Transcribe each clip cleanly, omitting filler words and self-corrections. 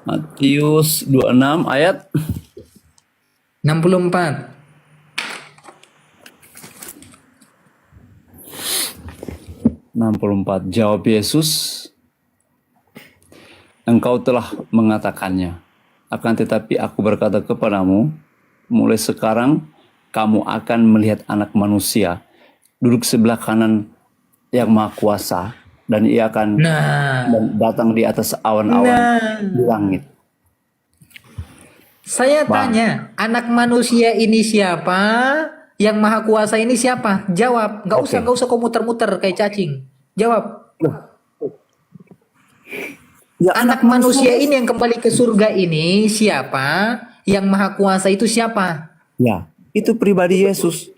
Matius 26 ayat 64. 64. Jawab Yesus, engkau telah mengatakannya. Akan tetapi aku berkata kepadamu, mulai sekarang kamu akan melihat Anak Manusia duduk sebelah kanan yang Maha Kuasa, dan ia akan datang di atas awan-awan di langit. Saya Bang. tanya, Anak Manusia ini siapa? Yang Maha Kuasa ini siapa? Jawab. Nggak usah kau muter-muter kayak cacing. Jawab. Ya, Anak manusia ini yang kembali ke surga ini siapa? Yang Maha Kuasa itu siapa? Ya, itu pribadi Yesus.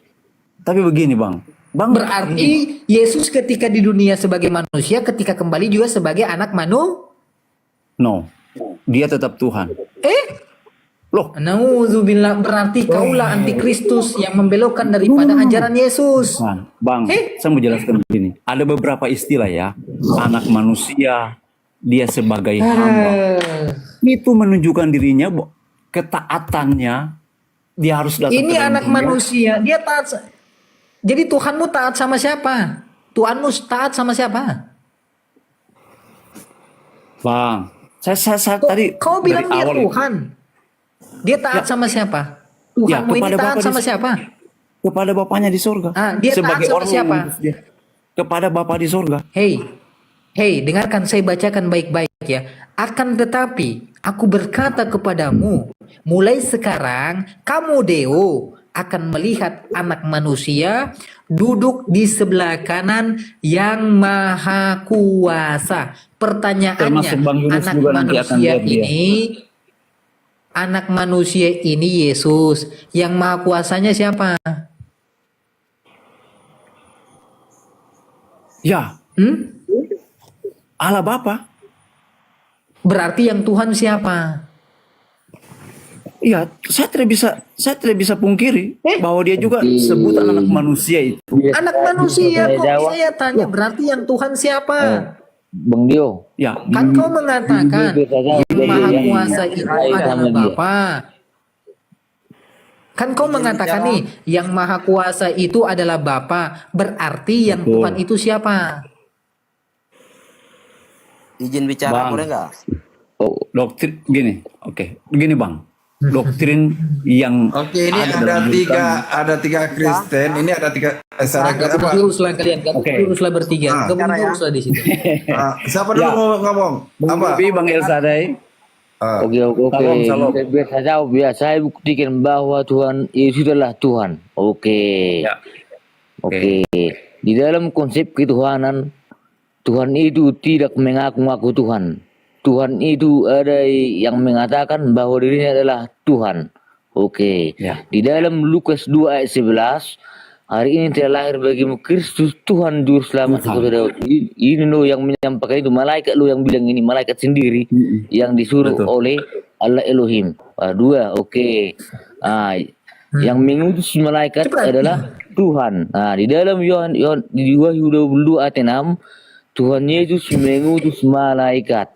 Tapi begini Bang. Berarti Yesus ketika di dunia sebagai manusia, ketika kembali juga sebagai anak No, dia tetap Tuhan. Loh, Nauzubillah, berarti kaulah antikristus yang membelokkan daripada ajaran Yesus. Bang, saya mau jelaskan begini. Ada beberapa istilah ya. Anak manusia, dia sebagai hamba. Itu menunjukkan dirinya, ketaatannya, dia harus datang Ini ke dalam anak dunia. manusia, dia taat. Jadi Tuhanmu taat sama siapa? Tuhanmu taat sama siapa? Bang, saya tadi Kau bilang dari dia awal Tuhan. Dia taat sama siapa? Tuhanmu ini kepada taat Bapa sama siapa? kepada Bapaknya di surga. Dia sebagai taat sama orang siapa? yang mengurus dia. Kepada Bapa di surga. Hei, dengarkan saya bacakan baik-baik ya. Akan tetapi aku berkata kepadamu, mulai sekarang kamu Deo akan melihat Anak Manusia duduk di sebelah kanan yang Maha Kuasa. Pertanyaannya, Termasuk Bang Yunus Anak juga nanti akan Manusia lihat dia. Anak Manusia ini Yesus, yang Maha Kuasanya siapa? Ya, Allah Bapa. Berarti yang Tuhan siapa? Iya, saya tidak bisa pungkiri bahwa dia juga sebutan anak manusia itu. Anak manusia kok saya tanya, berarti yang Tuhan siapa? Bang Dio. Ya, Kan kau mengatakan yang Maha Kuasa itu adalah Bapa. Kan kau mengatakan nih, yang Maha Kuasa itu adalah Bapa. Berarti yang Tuhan itu siapa? Izin bicara boleh nggak? doktrin gini. Oke, begini Bang. Doktrin yang ini ada tiga Kristen, ini ada tiga Gak uruslah kalian, gak uruslah bertiga, gak uruslah di situ. Siapa dulu mau ngomong? Apa? Bang Elsadai. Oke. Biar saya buktikan bahwa Tuhan Yesus adalah Tuhan. Oke. Di dalam konsep ketuhanan, Tuhan itu tidak mengaku-ngaku Tuhan. Tuhan itu ada yang mengatakan bahwa dirinya adalah Tuhan. Oke. Di dalam Lukas 2 ayat 11, hari ini telah lahir bagimu Kristus Tuhan Juru Selamat. Ini lo yang menyampaikan itu, malaikat lo yang bilang ini, malaikat sendiri yang disuruh oleh Allah Elohim. Dua, yang mengutus malaikat adalah Tuhan. Di dalam di Wahyu 22 ayat 6, Tuhan Yesus mengutus malaikat.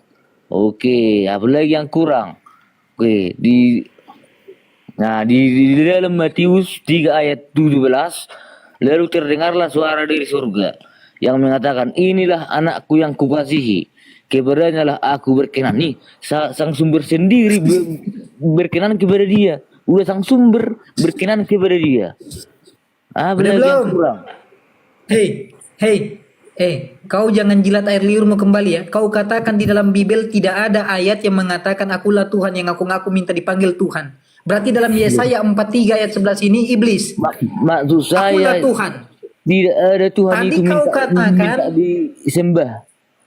Apalagi yang kurang. Di dalam Matius 3 ayat 17, lalu terdengarlah suara dari surga yang mengatakan, inilah anakku yang kukasihi, kepadanya lah aku berkenan. Nih, sang sumber sendiri berkenan kepada dia. Udah sang sumber berkenan kepada dia. Apalagi yang kurang. Kau jangan jilat air liurmu kembali ya. Kau katakan di dalam Bible tidak ada ayat yang mengatakan akulah Tuhan yang ngaku-ngaku minta dipanggil Tuhan. Berarti dalam Yesaya 43 ayat 11 ini iblis. Maksud saya, akulah Tuhan. Tidak ada Tuhan Tadi itu kau katakan disembah.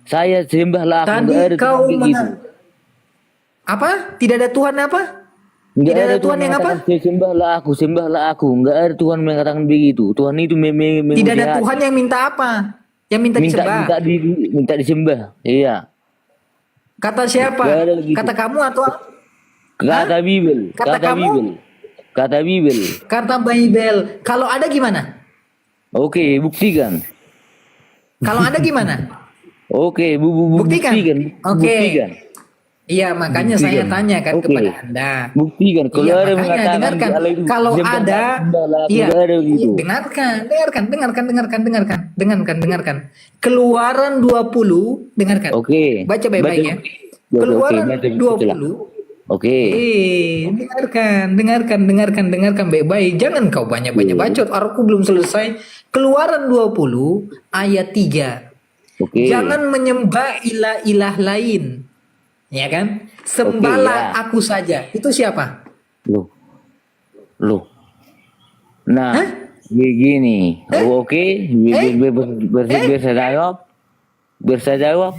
Saya sembahlah aku. Tadi kau apa? Tidak ada Tuhan apa? Tidak ada Tuhan yang apa? Sembahlah aku. Enggak ada Tuhan mengatakan begitu. Tuhan itu tidak ada Tuhan yang minta apa? Yang minta disembah. Minta disembah. Iya. Kata siapa? Kata kamu atau kata Bible? Kata Bible. Kata Bible. Kalau ada gimana? Oke, buktikan. Kalau ada gimana? Oke, buktikan. Oke. Iya, makanya saya tanya kan Oke. kepada Anda. Buktikan kalau Iya, ada yang makanya mengatakan dengarkan. di Allah itu Kalau sembahlah ada, sembahlah aku, iya, nggak ada iya, begitu. dengarkan. Keluaran 20, dengarkan. Oke. Baca baik-baik ya. Oke, Keluaran baca, baca. 20. Oke. Dengarkan baik-baik. Jangan kau banyak-banyak bacot. Aku belum selesai. Keluaran 20 ayat 3. Oke. Jangan menyembah ilah-ilah lain. Ya kan? Sembahlah Oke, ya. aku saja. Itu siapa? Loh. Nah, Hah? begini. Oke, biar saya jawab. Biar saya jawab.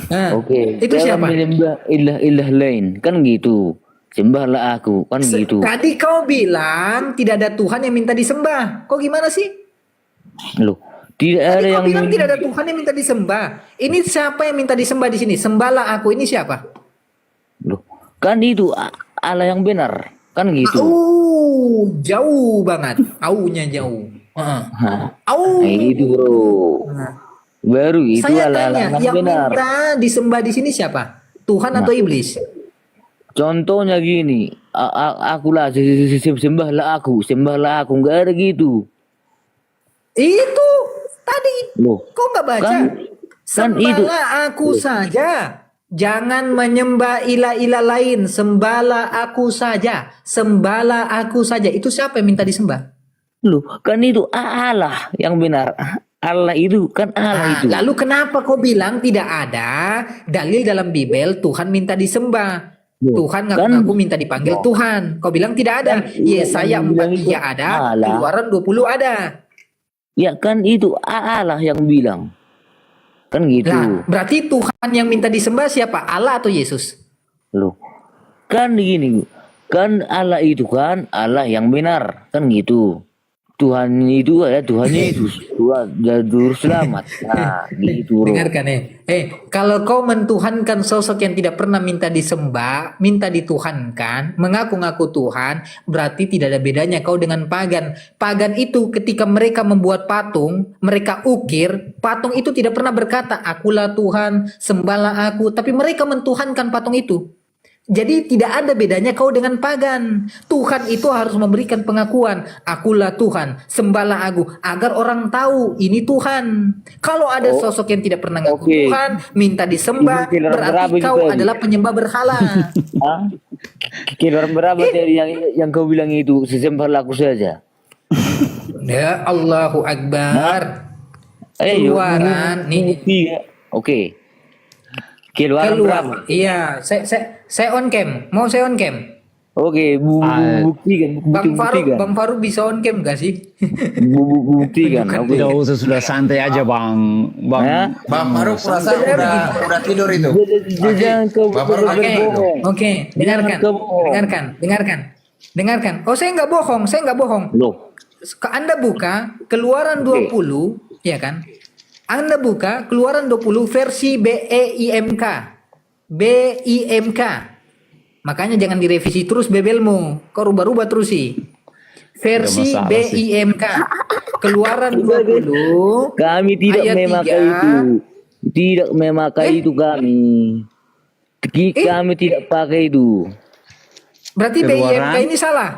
Nah, Oke. itu Jangan siapa? menyembah ilah-ilah lain. Kan gitu. Sembahlah aku. Kan gitu. Tadi kau bilang tidak ada Tuhan yang minta disembah. Kok gimana sih? Loh. Tidak ada Tadi kau yang bilang tidak ada Tuhan yang minta disembah. Ini siapa yang minta disembah di sini? Sembahlah aku. Ini siapa? Loh. Kan itu Allah yang benar. Kan gitu. Jauh banget. Aunya jauh. Hah. Au. Nah, itu bro. Baru itu Saya Allah tanya, yang yang benar. minta disembah di sini siapa? Tuhan atau iblis? Contohnya gini, akulah sembahlah aku, nggak ada gitu. Itu tadi Loh, kok nggak baca? kan itu. Sembahlah aku saja. Jangan menyembah ilah-ilah lain. Sembahlah aku saja. Sembahlah aku saja. Itu siapa yang minta disembah? Loh, kan itu Allah yang benar. Allah itu kan Allah itu. Lalu kenapa kau bilang tidak ada dalil dalam Bible Tuhan minta disembah? Loh, Tuhan kan- ngaku minta dipanggil Tuhan. Kau bilang tidak ada. Yesaya 4 iya ada. Allah. Keluaran 20 ada. Ya kan itu Allah yang bilang. Kan gitu. Lah, berarti Tuhan yang minta disembah siapa? Allah atau Yesus? Loh, kan gini. Kan Allah itu kan Allah yang benar. Kan gitu. Tuhan itu ya Tuhan Yesus, Tuhan juru selamat. Nah, gitu bro. Dengarkan kalau kau mentuhankan sosok yang tidak pernah minta disembah, minta dituhankan, mengaku-ngaku Tuhan, berarti tidak ada bedanya kau dengan pagan. Pagan itu ketika mereka membuat patung, mereka ukir, patung itu tidak pernah berkata, akulah Tuhan, sembahlah aku, tapi mereka mentuhankan patung itu. Jadi tidak ada bedanya kau dengan pagan. Tuhan itu harus memberikan pengakuan, akulah Tuhan, sembahlah aku, agar orang tahu ini Tuhan. Kalau ada sosok yang tidak pernah ngaku Oke. Tuhan, minta disembah, Ini berarti berabe kau juga. adalah penyembah berhala. Hah? Kira berapa dari yang kau bilang itu sembahlah aku saja. Ya Allahu Akbar. Keluaran nih. Iya. Oke. Keluaran berapa? Iya, saya on cam. Mau saya on cam? Oke, buktikan, buktikan. Bang Faruk bisa on cam gak sih? Buktikan. Oke. Tidak usah, sudah santai aja bang. Hah? Bang Faruk rasa udah tidur itu. Jangan kau Bapak Faruk, berbohong. Oke, dengarkan. Jangan kau- Dengarkan. Oh, saya nggak bohong. Loh, Anda buka Keluaran 20, ya kan? Anda buka Keluaran 20 versi BEIMK. BIMK. Makanya jangan direvisi terus bebelmu. Kau rubah-rubah terus sih. Versi Ada masalah sih. BIMK. Keluaran 20 kami tidak ayat memakai 3. itu. Tidak memakai itu kami. Kami tidak pakai itu. Berarti Keluaran. BIMK ini salah.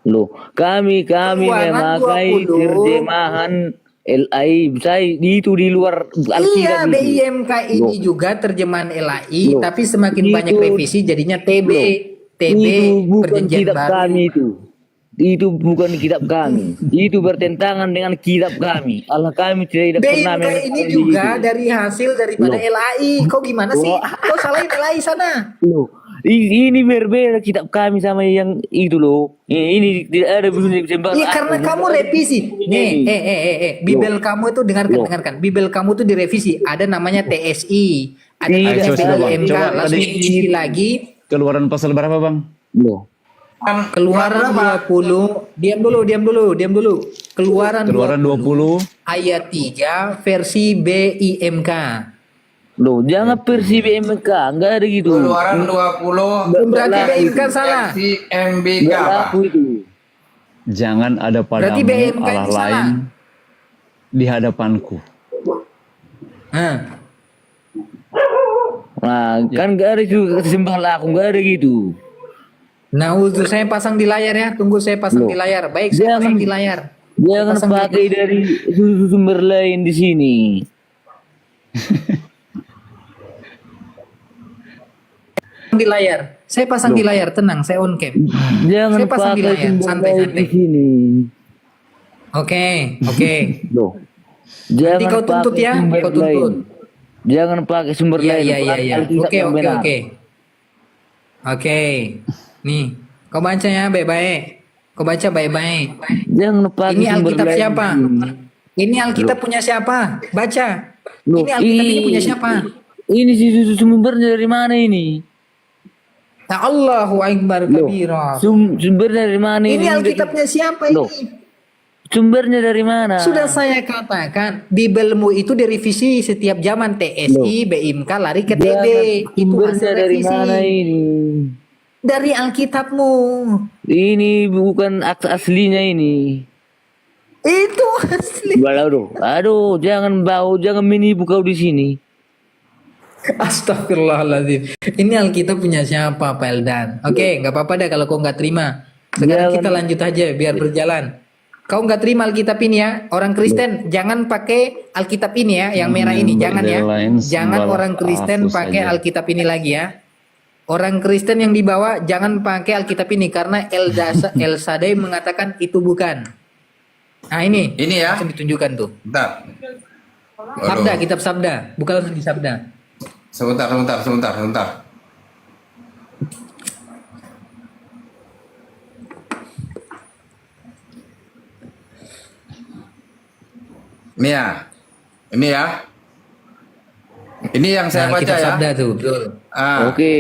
Loh, kami Keluaran memakai 20. terjemahan LAI. Saya itu di luar Iya, Alkitab itu. BIMK ini Loh. juga terjemahan LAI, Loh. tapi semakin Itu- banyak revisi jadinya TB. TB Itu bukan perjanjian kitab baru. kami itu. Itu bukan kitab kami. Itu bertentangan dengan kitab kami. Allah kami tidak pernah BIMK ini memakai juga itu. dari hasil daripada Loh. LAI. Kok gimana sih? Kok salahin LAI sana? Loh, ini berbeda kitab kami sama yang itu loh. Ini tidak ada bunyi sembah. Iya, karena kamu revisi. Nih, Bibel kamu itu Loh. dengarkan. Bibel kamu itu direvisi. Ada namanya TSI, ada Iya, namanya coba, Bang. BIMK, Coba langsung tadi- diisi lagi. Keluaran pasal berapa bang? Loh, Keluaran 20. Diam dulu. Keluaran 20. ayat 3 versi BIMK. loh, jangan versi BMK, enggak ada gitu. Keluaran 20 Berarti BIMK salah. versi MBK Enggak Pak. laku itu. Jangan ada Berarti padamu BMK Allah ini salah. lain di hadapanku. Nah, Nah, kan gak ada juga sembah laku, gak ada gitu. Nah, untuk saya pasang di layar ya. Tunggu saya pasang di layar. Baik, saya pasang di layar. Jangan Pasang pakai dari sumber lain di sini. di layar. Saya pasang di layar, tenang, saya on cam. Jangan Saya pasang di pakai layar, sumber santai, lain santai. di sini. Oke, oke. Loh. Jangan kau tuntut pakai ya, sumber kau tuntut. lain. Jangan pakai sumber Iya, lain. iya, iya, pakai iya. Alkitab Oke, yang oke, benar. oke. Oke. Nih, kau baca ya baik-baik. Kau baca baik-baik. Jangan pakai Ini sumber Alkitab lain siapa? di sini. Ini Alkitab punya siapa? Baca. Loh, Ini Alkitab ini punya siapa? Ini sumbernya dari mana ini? Ya Allahu Akbar Loh, kabira. sumbernya dari mana ini? Ini Alkitabnya siapa Loh. ini? Sumbernya dari mana? Sudah saya katakan, Bibelmu itu direvisi setiap zaman. TSI, BIMK lari ke TB. Jangan, Itu sumbernya hasil dari revisi. mana ini? Dari Alkitabmu. Ini bukan akta aslinya ini. Itu asli. Aduh, jangan jangan menipu kau di sini. Astagfirullahaladzim. Ini Alkitab punya siapa, Pak Eldan? Oke, nggak apa-apa dah kalau kau nggak terima. Sekarang Jangan. kita lanjut aja biar berjalan. Kau nggak terima Alkitab ini ya, orang Kristen jangan pakai Alkitab ini ya, yang merah ini jangan ya. Jangan orang Kristen pakai Alkitab ini lagi ya. Orang Kristen yang dibawa jangan pakai Alkitab ini karena El Shaddai mengatakan itu bukan. Nah ini ya. langsung ditunjukkan tuh. Bentar. Sabda, kitab Sabda, bukan langsung di Sabda. Sebentar. Ini ya. Ini yang saya Nah, baca kitab ya. Sabda tuh, betul. Oke,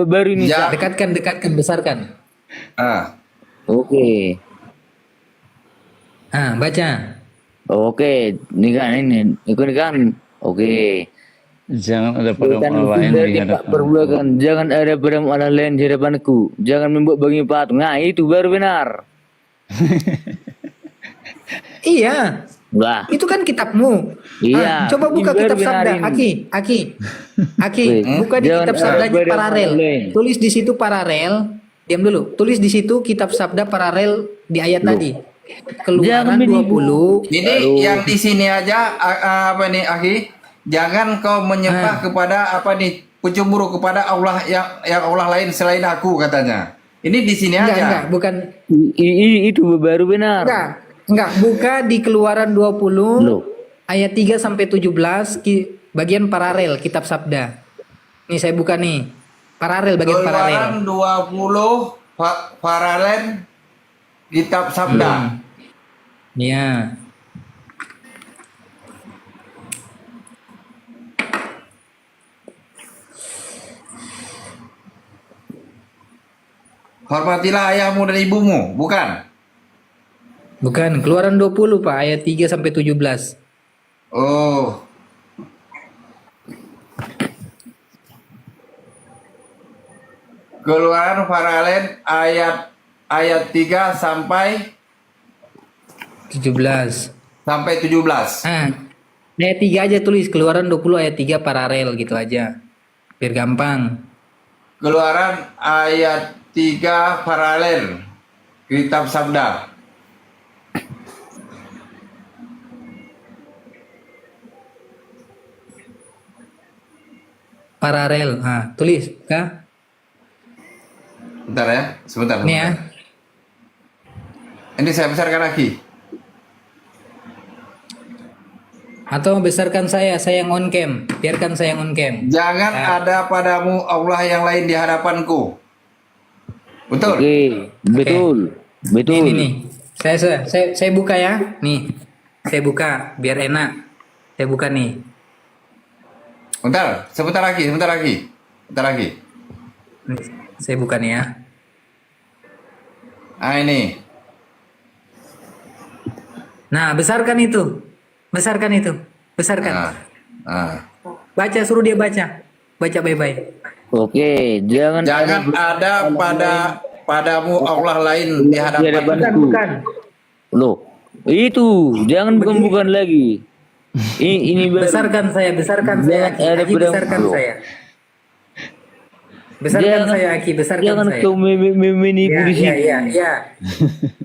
baru ini. Ya. Dekatkan, besarkan. Oke. Baca. Oke, ini kan. Oke. Jangan ada pada Bukan Allah lain sudah di tidak hadapan. perbuatan. Jangan ada pada Allah lain di hadapanku. Jangan membuat bagi patung. Nah, itu baru benar. Iya, Lah, itu kan kitabmu. Iya, Coba buka ini kitab baru Sabda, benar ini. Aki, buka di Jangan kitab Sabdanya ada paralel. paralel. Tulis di situ paralel. Diam dulu. Tulis di situ kitab Sabda paralel di ayat tadi. Keluaran Jangan menipu. 20. Ini yang di sini aja apa nih, Aki? Jangan kau menyembah kepada apa nih? Pencemburu kepada Allah yang Allah lain selain aku katanya. Ini di sini aja. Enggak, bukan. Itu baru benar. Enggak, buka di Keluaran 20 Loh. ayat 3 sampai 17 bagian paralel kitab Sabda. Nih saya buka nih. Paralel bagian paralel. Keluaran 20 paralel kitab Sabda. Iya. Hormatilah ayahmu dan ibumu, bukan? Bukan, Keluaran 20 Pak, ayat 3 sampai 17. Oh. Keluaran paralel ayat 3 sampai 17. 17. Ayat 3 aja tulis, Keluaran 20 ayat 3 paralel gitu aja. Biar gampang. Keluaran ayat 3 paralel kitab Sabda. Paralel. Tulis, kah? Bentar ya, sebentar. Nih ya. Ini saya besarkan lagi. Atau besarkan saya yang on cam. Biarkan saya yang on cam. Jangan ada padamu Allah yang lain di hadapanku. Betul? Oke, betul. Betul. Nih. Saya buka ya. Nih. Saya buka biar enak. Saya buka nih. Sebentar lagi. Nih, saya buka nih ya. Ini. Nah, besarkan itu. Besarkan. Ah. Baca, suruh dia baca. Baca baik-baik. Oke, jangan ada padamu Allah lain di hadapanku. Bukan. Loh, itu jangan bukan lagi. Ini Besarkan saya. Jangan ada Haji, besarkan loh. saya. Besarkan saya Aki, besarkan Jangan saya. kau menipu di sini. Iya.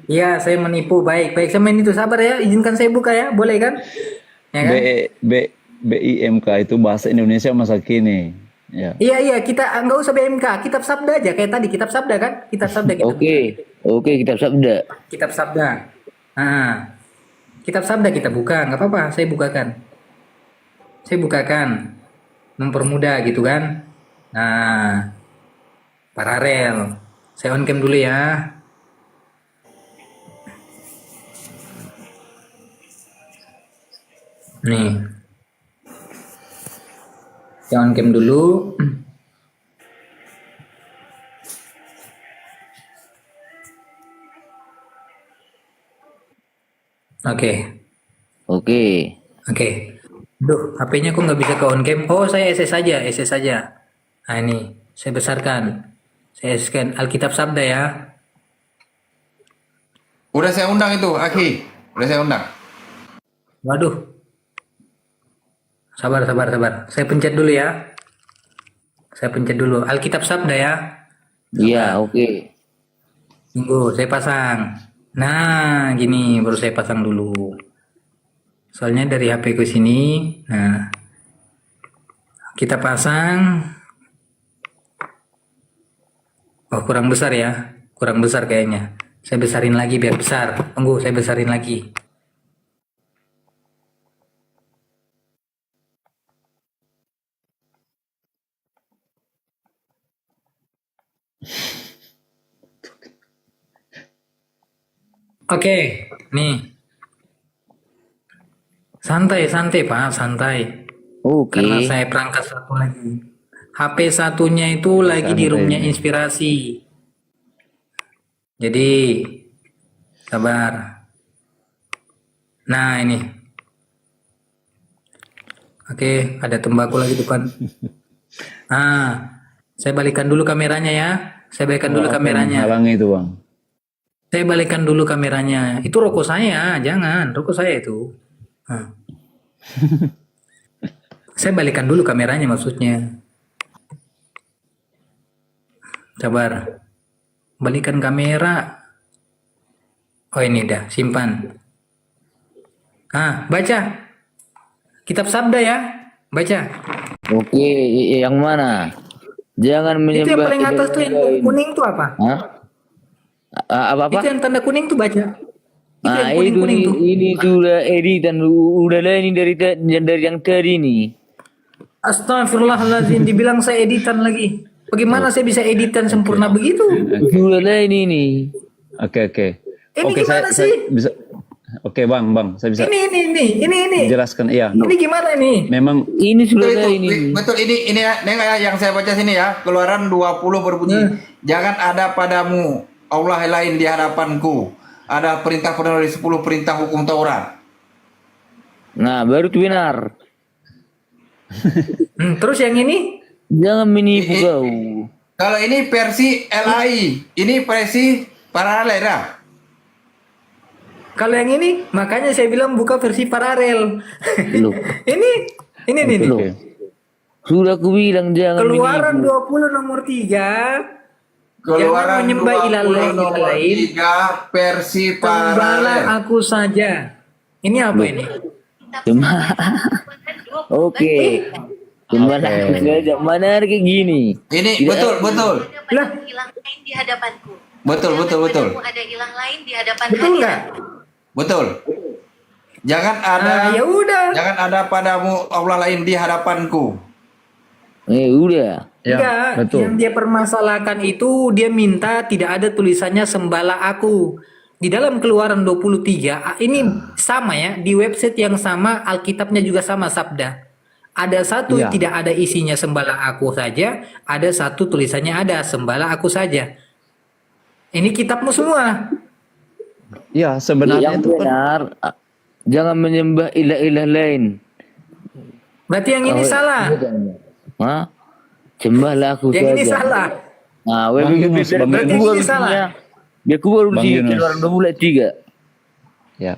Iya, saya menipu. Baik. Saya main itu, sabar ya. Izinkan saya buka ya, boleh kan? Ya kan? BIMK itu bahasa Indonesia masa kini. Ya. Iya, kita nggak usah BMK, kitab sabda aja kayak tadi, kitab sabda kan? Kitab sabda kita. Oke, kitab sabda. Kitab sabda. Nah, kitab sabda kita buka, nggak apa-apa, saya bukakan. Mempermudah gitu kan? Nah, paralel. Saya on cam dulu ya. Nih. Saya on cam dulu. Oke. Duh, HP-nya kok nggak bisa ke on cam? Oh, saya SS saja. Nah ini, saya besarkan. Saya scan Alkitab Sabda ya. Udah saya undang itu, Aki. Udah saya undang. Waduh. Sabar. Saya pencet dulu ya. Alkitab Sabda ya. Iya, oke. Tunggu, saya pasang. Nah, gini baru saya pasang dulu. Soalnya dari HP ku sini. Nah, kita pasang. Oh, kurang besar ya. Kurang besar kayaknya. Saya besarin lagi biar besar. Tunggu, saya besarin lagi. Oke, nih. Santai Pak, santai. Oke. Karena saya perangkat satu lagi. HP satunya itu lagi di roomnya inspirasi. Jadi sabar. Nah ini. Oke, ada tembakau lagi depan. Saya balikan dulu kameranya ya. Halangi itu bang. Saya balikan dulu kameranya. Itu rokok saya, jangan. Rokok saya itu. Saya balikan dulu kameranya maksudnya. Sabar. Balikan kamera. Oh ini dah, simpan. Baca. Kitab Sabda ya. Baca. Oke, yang mana? Jangan Itu yang menyembah paling atas tuh yang kuning tuh apa? Hah? Apa? Itu yang tanda kuning tuh baca. Itu yang kuning-kuning tuh. Ini sudah editan udah lah ini dari yang tadi nih. Astagfirullahaladzim, dibilang saya editan lagi. Bagaimana saya bisa editan sempurna begitu? Sudah lah ini nih. Oke. Ini Oke, gimana saya sih? bisa. Oke bang, saya bisa Ini. jelaskan. Iya. Ini gimana nih? Memang Ini sudah Betul, lah itu. ini. Betul, ini ya, Neng, yang saya baca sini ya. Keluaran 20 berbunyi. Jangan ada padamu Allah lain di hadapanku. Ada perintah dari 10 perintah hukum Taurat. Nah, baru itu benar. Terus yang ini? Jangan menipu kau. Kalau ini versi LAI, ini versi paralel ya. Kalau yang ini, makanya saya bilang buka versi paralel. Loh. ini nih. Loh. Sudah aku bilang jangan Keluaran menipu. 20 nomor 3. Keluaran Jangan menyembah ilah 20 nomor lain. 3 versi Sembahlah paralel. aku saja. Ini apa ini? Cuma oke. Cuma aku saja mana kayak gini. Ini betul. Lah, Ilang lain di hadapanku. Betul. Padamu ada ilang lain di hadapan betul nggak? Betul. Jangan ada Ya udah. Jangan ada padamu Allah lain di hadapanku. Udah. ya, Enggak, betul. yang dia permasalahkan itu dia minta tidak ada tulisannya sembahlah aku. Di dalam Keluaran 23, ini sama ya, di website yang sama, Alkitabnya juga sama Sabda. Ada satu Iya. tidak ada isinya sembahlah aku saja, ada satu tulisannya ada sembahlah aku saja. Ini kitabmu semua. Ya sebenarnya Yang itu kan benar, jangan menyembah ilah-ilah lain. Berarti yang ini salah. Hah? Sembahlah aku Yang saja. ini salah. Nah, Bang Yunus, Bang Berarti yang ini salah. Dia keluar Bang di Yunus. Keluaran 23. ya.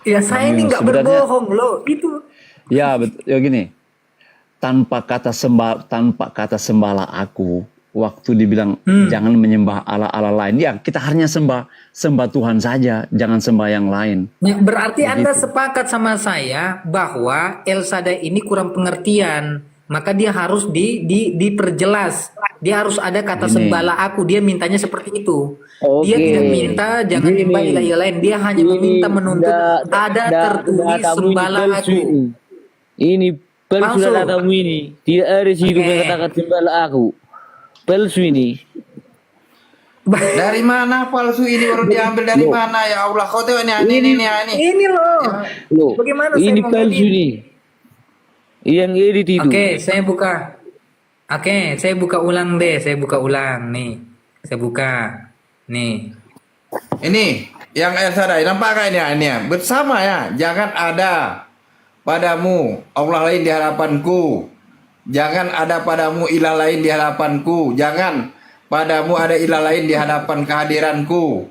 Ya saya ini nggak Sebenarnya- berbohong loh. Itu Ya betul. Ya gini. Tanpa kata sembahlah aku waktu dibilang jangan menyembah Allah-Allah lain. Ya, kita hanya sembah Tuhan saja, jangan sembah yang lain. Nah, berarti Anda sepakat sama saya bahwa El Shaddai ini kurang pengertian, maka dia harus diperjelas. Dia harus ada kata Ini. sembahlah aku. Dia mintanya seperti itu. Dia Oke. tidak minta jangan Gini. nyembah ilah-ilah lain. Dia hanya meminta menuntut ada tertulis sembahlah aku. Ini palsu Palsu. datamu ini. Tidak ada situ Oke. mengatakan sembahlah aku. Palsu ini. Dari mana palsu ini baru diambil dari Loh. mana ya Allah? Kau tengok ini. Ini loh. Loh, Bagaimana saya ini mau palsu edit? nih. Yang edit itu. Oke, saya buka. Oke, saya buka ulang deh. Saya buka ulang nih. Saya buka. Nih. Ini yang El Shaddai, nampakkah ini ya? Bersama ya, jangan ada padamu Allah lain di hadapanku. Jangan ada padamu ilah lain di hadapanku. Jangan padamu ada ilah lain di hadapan kehadiranku.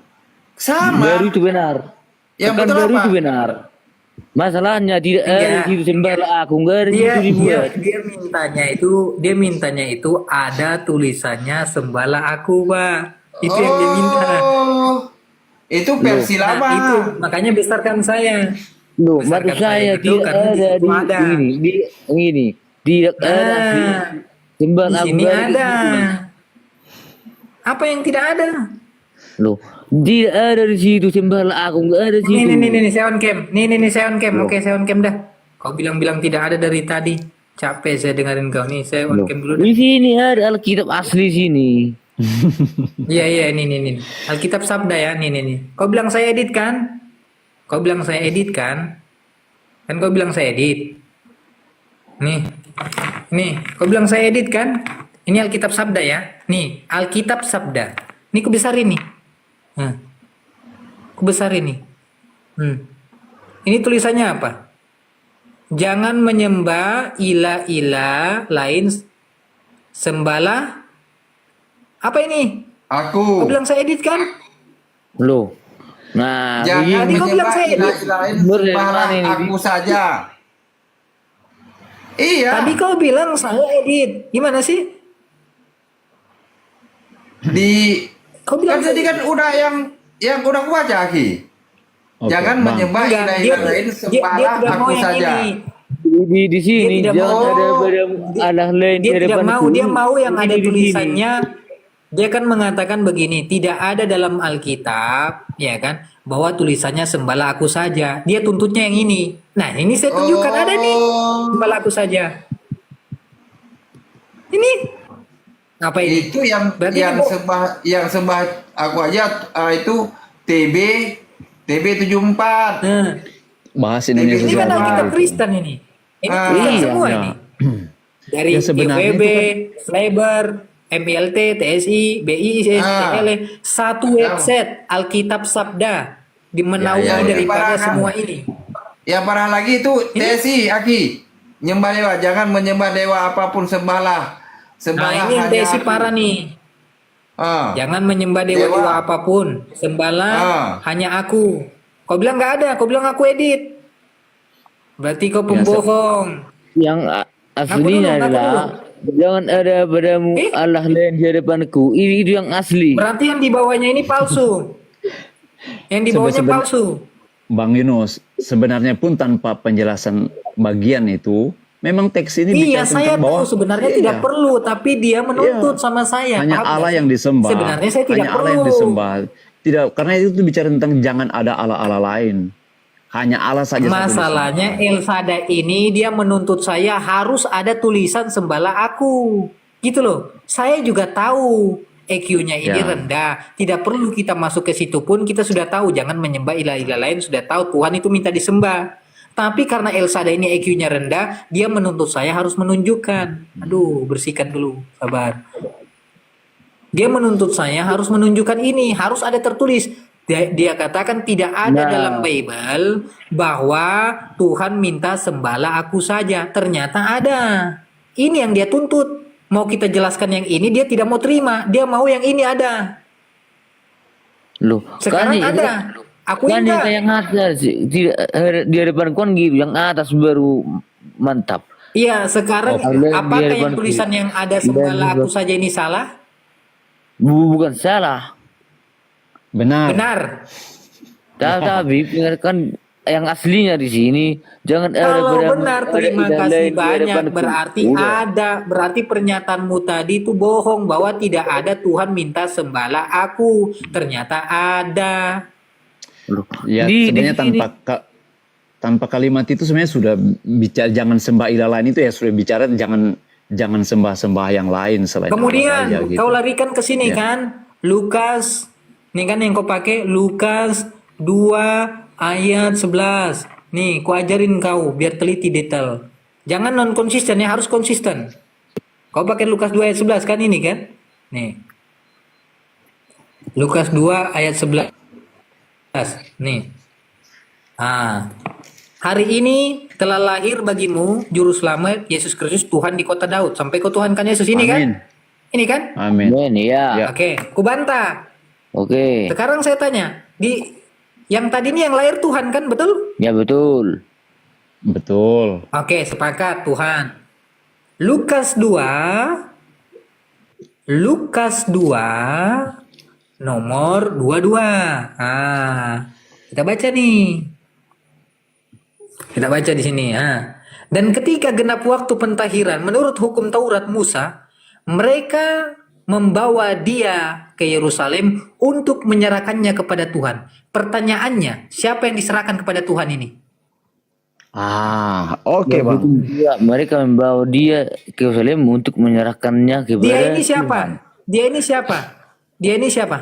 Sama. Baru itu benar. Yang Bukan betul baru apa? itu benar. Masalahnya tidak ada Iya. situ sembahlah aku. Enggak ada Dia, situ dibuat. dia mintanya itu ada tulisannya sembahlah aku, Pak. Itu yang dia minta. Oh, itu versi Nah, lama. itu makanya besarkan saya. Loh, Besarkan maksud saya itu tidak karena di ada situ di ada. ini. Tidak ada Nah, sembah di aku. sini enggak ada. situ. Apa yang tidak ada? Loh, tidak ada di situ sembahlah aku. Enggak ada di situ. Nih, saya on cam. Nih, saya on cam. Oke, saya on cam dah. Kau bilang-bilang tidak ada dari tadi. Capek saya dengerin kau nih. Saya on Loh, cam dulu dah. di sini ada Alkitab asli sini. Iya, nih. Alkitab Sabda ya, nih. Kau bilang saya edit kan? Kau bilang saya edit kan? Kan kau bilang saya edit. Nih, kau bilang saya edit kan? Ini Alkitab Sabda ya. Nih, Alkitab Sabda. Nih ku besarin nih. Ku besarin nih. Ini tulisannya apa? Jangan menyembah ilah-ilah lain, sembahlah. Apa ini? Aku. Kau bilang saya edit kan? Loh. Nah, Jangan Tadi kau bilang menyembah saya edit. ilah-ilah lain, Bener, sembahlah mana ini? aku saja. Iya. Tadi kau bilang saya edit. Gimana sih? Kau bilang Kan tadi kan udah yang udah aku baca, Aki. Oke, Jangan Bang. menyembah Enggak, ilah-ilah lain, dia sembahlah tidak mau aku yang saja. ini. di sini Dia tidak jangan mau. ada pada Allah lain di Dia tidak hadapanku. mau, dia mau yang Ini ada di sini. tulisannya. Dia kan mengatakan begini, tidak ada dalam Alkitab, ya kan, bahwa tulisannya sembahlah aku saja. Dia tuntutnya yang ini. Nah, ini saya tunjukkan ada nih, sembahlah aku saja. Ini apa ini? Itu yang Berarti yang ini- sembah aku aja itu TB 74. Nah, Bahas Indonesia ini kan Sembah. Alkitab Kristen ini. Ini Ah, Kristen iya, semua iya. ini. Dari Ya, sebenarnya IWB, itu Fleber, MILT, TSI, BI, satu website Alkitab Sabda di menaungi Ya, ya, daripada parah. semua ini. Yang parah lagi itu TSI, Aki. Nyembah dewa, jangan menyembah dewa apapun, sembahlah. Nah, Sembahlah ini yang hanya TSI aku. parah nih. Ah. Jangan menyembah dewa-dewa Dewa. apapun, sembahlah hanya aku. Kau bilang nggak ada, kau bilang aku edit. Berarti kau pembohong. Yang aslinya Ngaku adalah jangan ada padamu Eh? Allah lain di hadapanku. Ini itu yang asli. Berarti yang di bawahnya ini palsu. Yang di bawahnya Seben- palsu. Bang Yunus, sebenarnya pun tanpa penjelasan bagian itu, memang teks ini Iya, bicara saya tentang bahwa tahu sebenarnya Iya. tidak perlu, tapi dia menuntut sama saya. hanya Paham nggak Allah sih? yang disembah. Sebenarnya saya tidak hanya perlu. Allah yang disembah. Tidak, karena itu bicara tentang jangan ada Allah-Allah lain. Hanya Allah saja. satu Masalahnya El Shaddai ini dia menuntut saya harus ada tulisan sembahlah aku. Gitu loh. Saya juga tahu EQ-nya ini Ya. rendah. Tidak perlu kita masuk ke situ pun kita sudah tahu jangan menyembah ilah-ilah lain, sudah tahu Tuhan itu minta disembah. Tapi karena El Shaddai ini EQ-nya rendah, dia menuntut saya harus menunjukkan. Aduh, bersihkan dulu, sabar. Dia menuntut saya harus menunjukkan ini, harus ada tertulis. Dia katakan tidak ada Nah. dalam Bible bahwa Tuhan minta sembahlah aku saja. Ternyata ada. Ini yang dia tuntut. Mau kita jelaskan yang ini, dia tidak mau terima. Dia mau yang ini ada. Loh, Sekarang kan ada. Aku kan enggak. yang atas tidak di hadapan kan gitu, yang atas baru mantap. Iya, sekarang Oh, Allah, apakah biar yang bantu. tulisan yang ada sembahlah aku saja ini salah? Bukan salah. Benar. Benar. Tapi dengarkan yang aslinya di sini. Jangan ada Kalau padamu benar, ada terima ilah kasih lain di banyak. hadapanku. Berarti Udah. ada. Berarti pernyataanmu tadi itu bohong bahwa tidak ada Tuhan minta sembahlah aku. Ternyata ada. Loh, Ya di sebenarnya sini. tanpa kalimat itu sebenarnya sudah bicara jangan sembah ilah lain itu ya sudah bicara jangan sembah yang lain selain Allah Kemudian saja, gitu. kau larikan ke sini Ya. kan. Lukas. Nih kan yang kau pakai. Lukas 2 ayat 11. Nih, ku ajarin kau biar teliti detail. Jangan non konsisten ya, harus konsisten. Kau pakai Lukas 2 ayat 11 kan ini kan? Nih. Lukas 2 ayat 11. Nih. Hari ini telah lahir bagimu juru selamat Yesus Kristus Tuhan di kota Daud. Sampai ke Tuhan kan Yesus ini Amin. kan? Ini kan? Amin. Men, ya. Ya. Oke, ku bantah. Oke. Sekarang saya tanya, yang tadi ini yang lahir Tuhan kan, betul? Ya betul. Betul. Oke, sepakat Tuhan. Lukas 2 nomor 22. Kita baca nih. Kita baca di sini. Dan ketika genap waktu pentahiran menurut hukum Taurat Musa, mereka membawa dia ke Yerusalem untuk menyerahkannya kepada Tuhan. Pertanyaannya, siapa yang diserahkan kepada Tuhan ini? Oke Ya, Bang. betul juga. Mereka membawa dia ke Yerusalem untuk menyerahkannya kepada Dia ini siapa? Dia ini siapa? Dia ini siapa?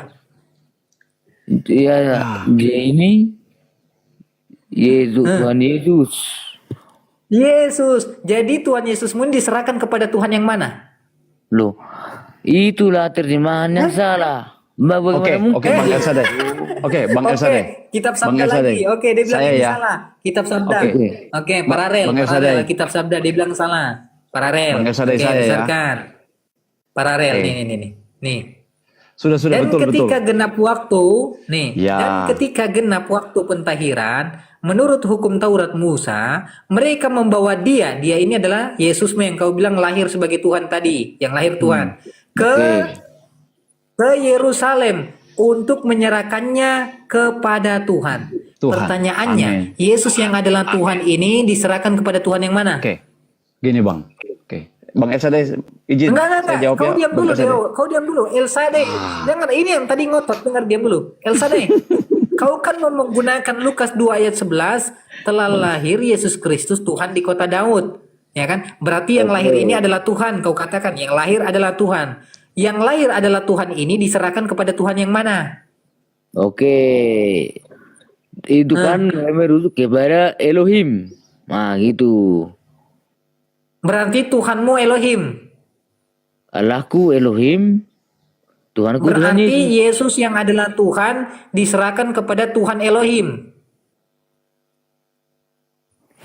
Ya, dia ini Yesus, Tuhan Yesus. Yesus. Jadi Tuhan Yesus pun diserahkan kepada Tuhan yang mana? Loh, itulah terjemahan yang salah. Bagaimana Oke, mungkin? Bang Elsa deh. Oke, Bang Elsa deh. Kitab Bang Sabda Elsa lagi. deh. Oke, dia bilang Saya ini ya. salah. Kitab Sabda. Oke. Oke, paralel. Bang Elsa Paralel. deh. Kitab Sabda dia bilang salah. Paralel. Bang Elsa deh, Oke, saya ya. besarkan. Paralel. Oke. Nih. Sudah Dan betul. ketika genap waktu, Ya. dan ketika genap waktu pentahiran, menurut hukum Taurat Musa, mereka membawa dia ini adalah Yesus yang kau bilang lahir sebagai Tuhan tadi, yang lahir Tuhan, ke Yerusalem untuk menyerahkannya kepada Tuhan. Pertanyaannya, Amin. Yesus yang adalah Tuhan ini diserahkan kepada Tuhan yang mana? Oke. Gini Bang. Oke. Bang Elsa deh izin Enggak. saya jawab Kau ya. diam Bang dulu, Elsa deh. Deo. Kau diam dulu. Elsa deh. Dengar, ini yang tadi ngotot. Dengar, diam dulu. Elsa deh. Kau kan menggunakan Lukas 2 ayat 11. Telah lahir Yesus Kristus Tuhan di kota Daud. Ya kan? Berarti yang lahir ini adalah Tuhan. Kau katakan yang lahir adalah Tuhan. Yang lahir adalah Tuhan ini diserahkan kepada Tuhan yang mana? Oke. Itu kan merujuk kepada Elohim. Nah, gitu. Berarti Tuhanmu Elohim. Allahku Elohim, Tuhanku Tuhan Berarti Yesus. Yesus yang adalah Tuhan diserahkan kepada Tuhan Elohim.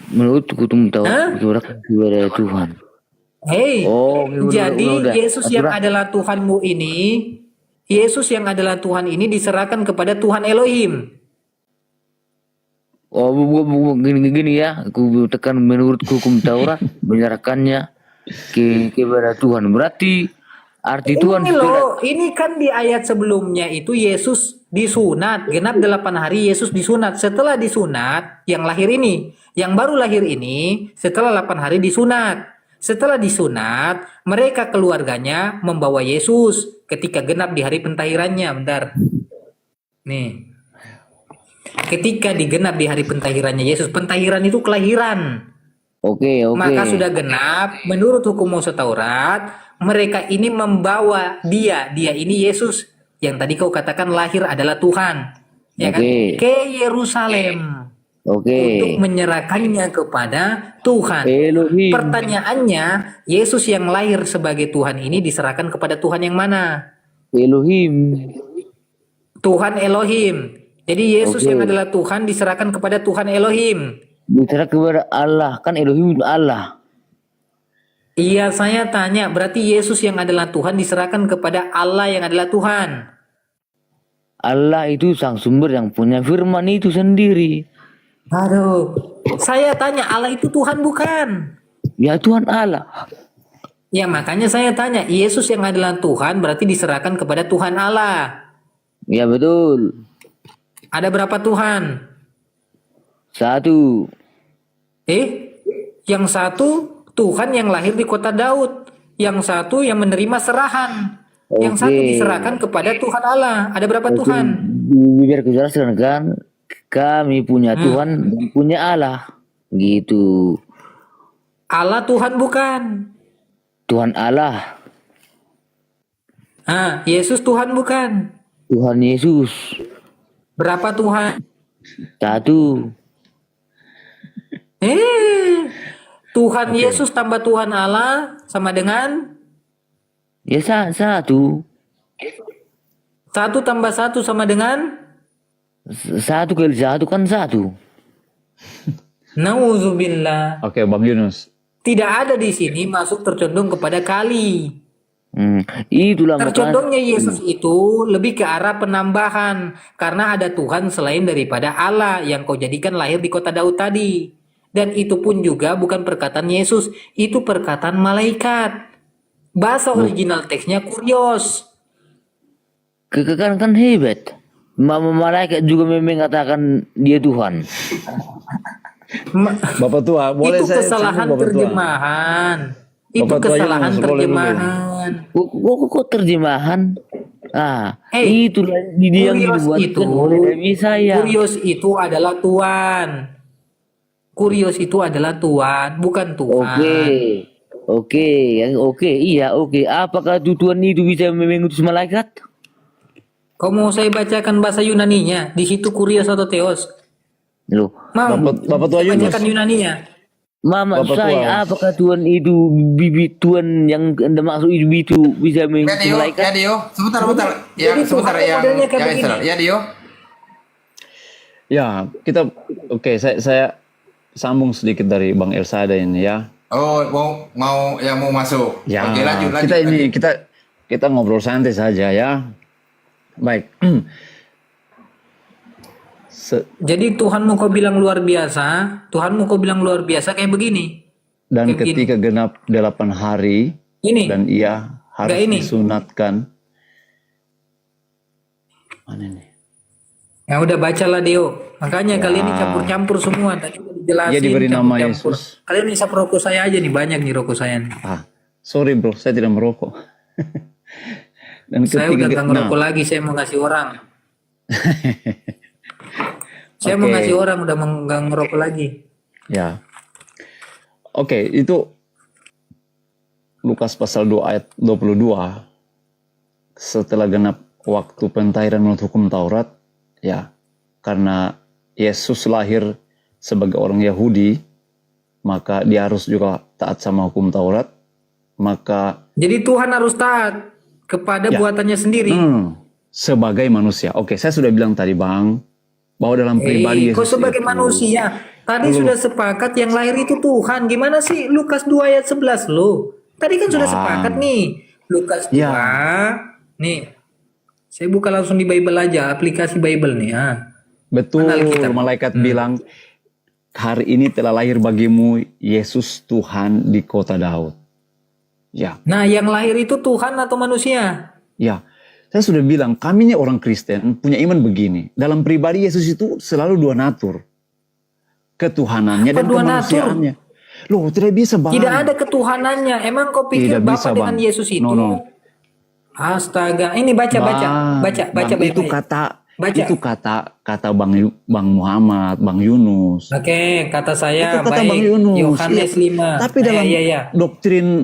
Menurut hukum Taurat kepada Tuhan. Hei, Oh, jadi udah. Yesus yang Aturan. adalah Tuhanmu ini, Yesus yang adalah Tuhan ini diserahkan kepada Tuhan Elohim. Oh, gini ya, aku tekan menurut hukum Taurat menyerahkannya kepada Tuhan. Berarti arti Tuhan Ini loh, ini kan di ayat sebelumnya itu Yesus disunat, genap 8 hari Yesus disunat. Setelah disunat, yang lahir ini, yang baru lahir ini, setelah 8 hari disunat. Setelah disunat, mereka keluarganya membawa Yesus ketika genap di hari pentahirannya. Bentar. Nih. Ketika digenap di hari pentahirannya Yesus, pentahiran itu kelahiran. Oke. Maka sudah genap menurut hukum Musa Taurat, mereka ini membawa dia ini Yesus yang tadi kau katakan lahir adalah Tuhan, ya kan? Oke. Ke Yerusalem Oke. untuk menyerahkannya kepada Tuhan. Elohim. Pertanyaannya, Yesus yang lahir sebagai Tuhan ini diserahkan kepada Tuhan yang mana? Elohim. Tuhan Elohim. Jadi Yesus Oke. yang adalah Tuhan diserahkan kepada Tuhan Elohim. Bicara kepada Allah, kan Elohim itu Allah. Iya, saya tanya, berarti Yesus yang adalah Tuhan diserahkan kepada Allah yang adalah Tuhan. Allah itu sang sumber yang punya firman itu sendiri. Aduh, saya tanya, Allah itu Tuhan bukan? Ya Tuhan Allah. Ya makanya saya tanya, Yesus yang adalah Tuhan berarti diserahkan kepada Tuhan Allah. Ya betul. Ada berapa Tuhan? 1. Yang satu Tuhan yang lahir di kota Daud, yang satu yang menerima serahan, yang satu Oke. diserahkan kepada Tuhan Allah. Ada berapa Tuhan? Biar ku jelaskan kan, kami punya Tuhan dan punya Allah. Gitu. Allah Tuhan bukan. Tuhan Allah, Yesus Tuhan bukan. Tuhan Yesus. Berapa Tuhan? 1. Tuhan Yesus tambah Tuhan Allah sama dengan Ya 1. 1 tambah 1 sama dengan 1 kali 1 kan 1. Nauzubillah. Oke, Bang Yunus. Tidak ada di sini masuk tercondong kepada kali. Itulah makanya. Tercondongnya Yesus itu lebih ke arah penambahan karena ada Tuhan selain daripada Allah yang kau jadikan lahir di kota Daud tadi. Dan itu pun juga bukan perkataan Yesus, itu perkataan malaikat. Bahasa original teksnya kurios. Kan hebat. Malaikat juga mengatakan dia Tuhan. Bapak tua, boleh Itu saya kesalahan singgung, Bapak tua? terjemahan. Itu Bapak tua kesalahan Yunus, boleh dulu. terjemahan. Kok terjemahan? Hey, Itulah dia yang kurios dibuatkan itu, oleh Nabi saya. kurios itu adalah Tuhan. Kurios itu adalah Tuhan, bukan Tuhan. Oke. Apakah Tuhan itu bisa mengutus malaikat? Kau mau saya bacakan bahasa Yunaninya? Di situ kurios atau teos? Loh, Mau? Bapak tua Saya Yunus. bacakan Yunaninya. Mama Bapak saya, tua. apakah Tuhan itu bibit Tuhan yang Anda maksud itu bisa Ya mengutus Dio, malaikat? ya Dio, sebentar. Jadi Sebentar Tuhan modelnya kayak begini. Israel. Ya Dio. Ya, kita oke, saya sambung sedikit dari Bang Elsada ini ya. Oh, mau masuk. Ya, Oke, lanjut. kita ngobrol santai saja ya. Baik. Jadi Tuhanmu kau bilang luar biasa, Tuhanmu kau bilang luar biasa kayak begini. Dan Kayak ketika genap 8 hari Ini. dan ia harus Enggak ini. disunatkan. Mana ini? Ya udah bacalah Deo. Makanya kalian ini campur-campur semua. Tadi udah dijelasin. Ia diberi nama campur-campur. Yesus. Kalian isap rokok saya aja nih, banyak nih rokok saya nih. Sorry bro, saya tidak merokok. Dan Saya udah gak ngerokok lagi, saya mau ngasih orang. Saya mau Oke. ngasih orang, udah gak ngerokok lagi. Ya. Oke, itu Lukas pasal 2 ayat 22. Setelah genap waktu pentahiran menurut hukum Taurat, ya, karena Yesus lahir sebagai orang Yahudi, maka dia harus juga taat sama hukum Taurat. Maka Jadi Tuhan harus taat kepada Ya. buatannya sendiri. sebagai manusia. Oke, saya sudah bilang tadi Bang, bahwa dalam pribadi Kau Yesus sebagai itu- manusia. Tadi sudah sepakat yang lahir itu Tuhan. Gimana sih Lukas 2 ayat 11 lo? Tadi kan sudah Bang. sepakat nih. Lukas 2. Ya. Nih. Saya buka langsung di Bible aja, aplikasi Bible nih. Betul, Mana Alkitab? malaikat bilang, hari ini telah lahir bagimu Yesus Tuhan di kota Daud. Ya, Nah, yang lahir itu Tuhan atau manusia? ya. Saya sudah bilang, kami ini orang Kristen punya iman begini. Dalam pribadi Yesus itu selalu dua natur. Ketuhanannya Apa dan dua kemanusiaannya. Loh, tidak bisa Bang. Tidak ada ketuhanannya. Emang kau pikir Tidak Bapa bisa, dengan Bang. Yesus itu? No. Astaga. Ini baca. Bang, Baca Bang, itu baik-baik. kata Baca. itu kata Bang Muhammad, Bang Yunus. Oke, kata saya Itu kata baik. Bang Yunus. Yohanes Iya. 5. Tapi dalam Iya.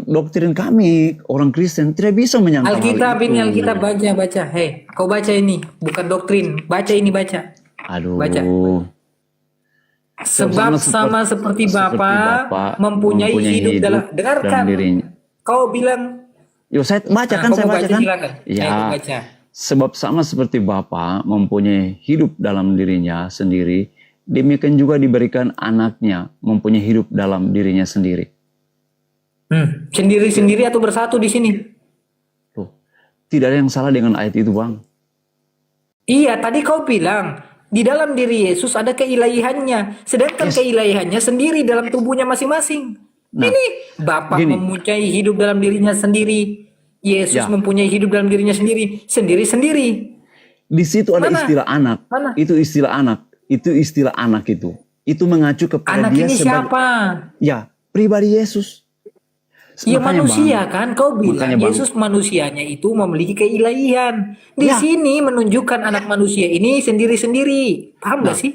doktrin kami orang Kristen tidak bisa menyangkal hal Alkitab itu. ini Alkitab baca. Hei, kau baca ini, bukan doktrin. Baca ini baca. Aduh. Baca. Sebab sama seperti Bapa mempunyai hidup dalam dengarkan. dirinya. Kau bilang, Yo, saya baca kan, kau saya mau baca baca kan? silakan. Ya. Kau baca. Sebab sama seperti Bapa mempunyai hidup dalam dirinya sendiri, demikian juga diberikan anaknya mempunyai hidup dalam dirinya sendiri. Sendiri-sendiri atau bersatu di sini? Tuh. Tidak ada yang salah dengan ayat itu, Bang. Iya, tadi kau bilang di dalam diri Yesus ada keilahiannya, sedangkan keilahiannya sendiri dalam tubuhnya masing-masing. Nah, Ini Bapa gini. mempunyai hidup dalam dirinya sendiri. Yesus Ya. mempunyai hidup dalam dirinya sendiri. Sendiri-sendiri. Di situ ada Mana? istilah anak. Mana? Itu istilah anak. Itu istilah anak itu. Itu mengacu kepada Anak dia ini sebagai siapa? ya, pribadi Yesus. Ya Makanya, manusia Bang, kan. Kau bilang Makanya, Bang. Yesus manusianya itu memiliki keilahian. Di Ya. sini menunjukkan anak manusia ini sendiri-sendiri. Paham Nah, gak sih?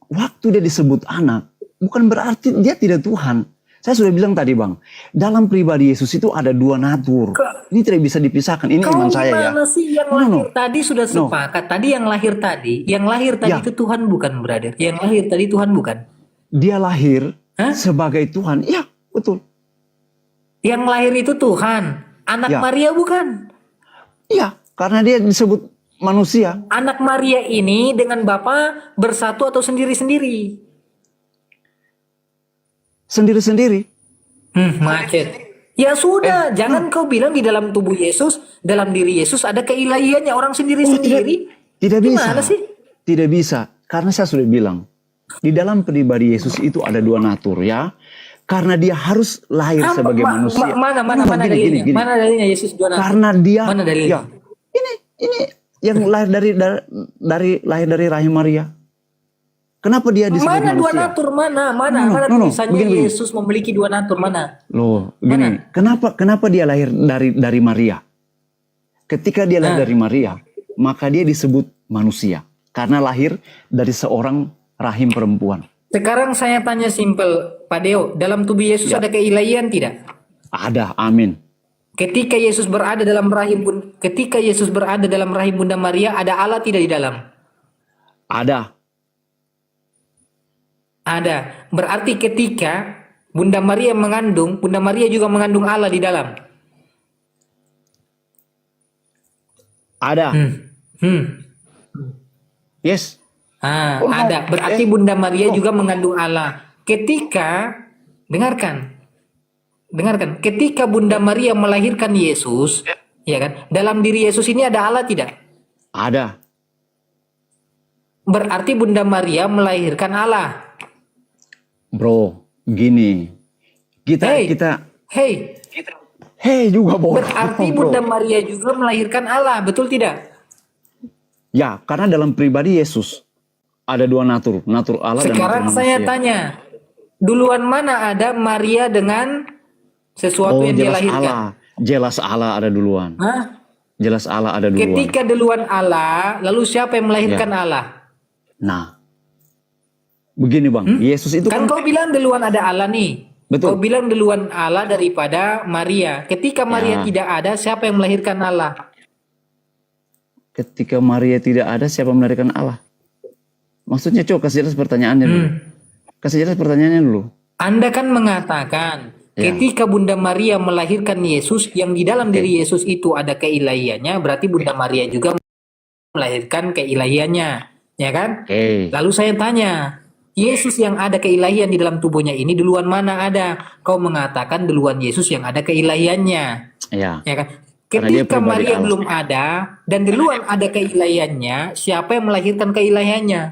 waktu dia disebut anak, bukan berarti dia tidak Tuhan. Saya sudah bilang tadi, Bang, dalam pribadi Yesus itu ada dua natur. Ini tidak bisa dipisahkan. Ini Kau iman saya ya. gimana sih yang No, no. lahir tadi sudah sepakat. Tadi yang lahir tadi Ya. itu Tuhan bukan, brother. Yang lahir tadi Tuhan bukan. Dia lahir Hah? sebagai Tuhan. Ya, betul. Yang lahir itu Tuhan. Anak Ya. Maria bukan. Iya, karena dia disebut manusia. Anak Maria ini dengan Bapa bersatu atau sendiri-sendiri? Sendiri-sendiri. Macet. Ya sudah, jangan kau bilang di dalam tubuh Yesus, dalam diri Yesus ada keilahiannya orang sendiri-sendiri. Tidak bisa. Gimana sih? Tidak bisa. Karena saya sudah bilang, di dalam pribadi Yesus itu ada dua natur ya. Karena dia harus lahir sebagai manusia. Mana Gini, dalilnya? gini. Mana dalilnya Yesus dua natur? Karena dia Mana dalilnya? ya, ini yang lahir lahir dari rahim Maria. Kenapa dia disebut Mana dua manusia? natur? Mana No, tulisannya begini. Yesus memiliki dua natur? Mana? Loh, gini. Kenapa dia lahir dari Maria? Ketika dia lahir dari Maria, maka dia disebut manusia karena lahir dari seorang rahim perempuan. Sekarang saya tanya simpel, Pak Deo, dalam tubuh Yesus Ya. ada keilahian tidak? Ada, amin. Ketika Yesus berada dalam rahim Bunda Maria, ada Allah tidak di dalam? Ada. Ada. Berarti ketika Bunda Maria mengandung, Bunda Maria juga mengandung Allah di dalam. Ada. Yes. Ada. Berarti Bunda Maria juga mengandung Allah. Dengarkan. Ketika Bunda Maria melahirkan Yesus, ya kan? Dalam diri Yesus ini ada Allah tidak? Ada. Berarti Bunda Maria melahirkan Allah. Bro, gini. Hey. Hei juga bro. Berarti Bro. Bunda Maria juga melahirkan Allah, betul tidak? Ya, karena dalam pribadi Yesus ada dua natur Allah Sekarang dan natur saya manusia. tanya, duluan mana ada Maria dengan sesuatu yang dia lahirkan? Jelas Allah ada duluan. Hah? Jelas Allah ada duluan. Ketika duluan Allah, lalu siapa yang melahirkan Allah? Nah, begini Bang, Yesus itu Kan kau bilang duluan ada Allah nih. Betul. Kau bilang duluan Allah daripada Maria. Ketika Maria tidak ada, siapa yang melahirkan Allah? ketika Maria tidak ada, siapa melahirkan Allah? Maksudnya coba kasih jelas pertanyaannya dulu. Kasih jelas pertanyaannya dulu. Anda kan mengatakan ketika Bunda Maria melahirkan Yesus, yang di dalam diri Yesus itu ada keilahiannya, berarti Bunda Maria juga melahirkan keilahiannya, ya kan? Lalu saya tanya, Yesus yang ada keilahian di dalam tubuhnya ini duluan mana ada? Kau mengatakan duluan Yesus yang ada keilahiannya, Ya. ya kan? Karena dia Ketika pribadi Maria Allah. belum ada dan duluan ada keilahiannya, siapa yang melahirkan keilahiannya?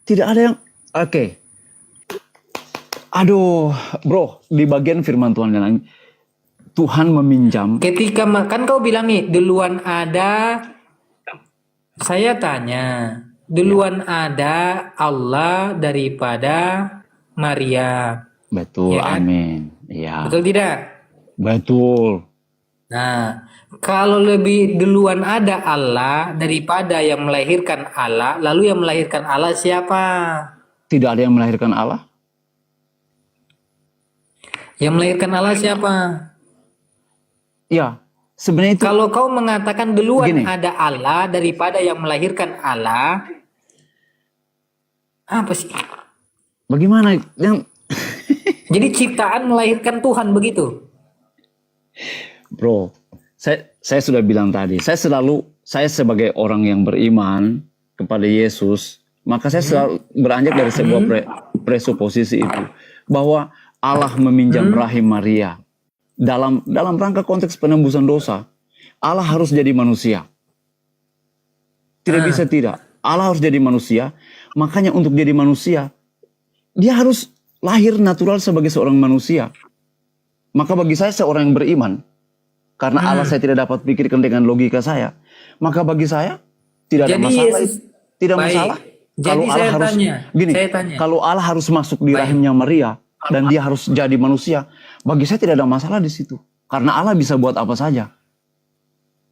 Tidak ada yang oke. Aduh, bro, di bagian firman Tuhan yang Tuhan meminjam. Ketika kan kau bilang nih duluan ada, saya tanya duluan ada Allah daripada Maria. Betul, Ya kan? amin. Ya, Betul tidak? betul. Nah, kalau lebih duluan ada Allah daripada yang melahirkan Allah, lalu yang melahirkan Allah siapa? Tidak ada yang melahirkan Allah. Yang melahirkan Allah siapa? Ya, sebenarnya itu Kalau kau mengatakan duluan Gini. ada Allah daripada yang melahirkan Allah, apa sih? bagaimana yang Jadi ciptaan melahirkan Tuhan begitu? Bro, saya sudah bilang tadi, saya sebagai orang yang beriman kepada Yesus, maka saya selalu beranjak dari sebuah presuposisi itu, bahwa Allah meminjam rahim Maria dalam rangka konteks penembusan dosa. Allah harus jadi manusia. Tidak bisa tidak. Allah harus jadi manusia. Makanya untuk jadi manusia, dia harus lahir natural sebagai seorang manusia. Maka bagi saya seorang yang beriman, karena Allah saya tidak dapat pikirkan dengan logika saya, maka bagi saya tidak ada Jadi masalah. Yesus, Tidak baik. masalah. Jadi Kalau Allah saya harus tanya, gini, saya tanya. kalau Allah harus masuk di Baik. rahimnya Maria dan dia harus jadi manusia, bagi saya tidak ada masalah di situ. Karena Allah bisa buat apa saja.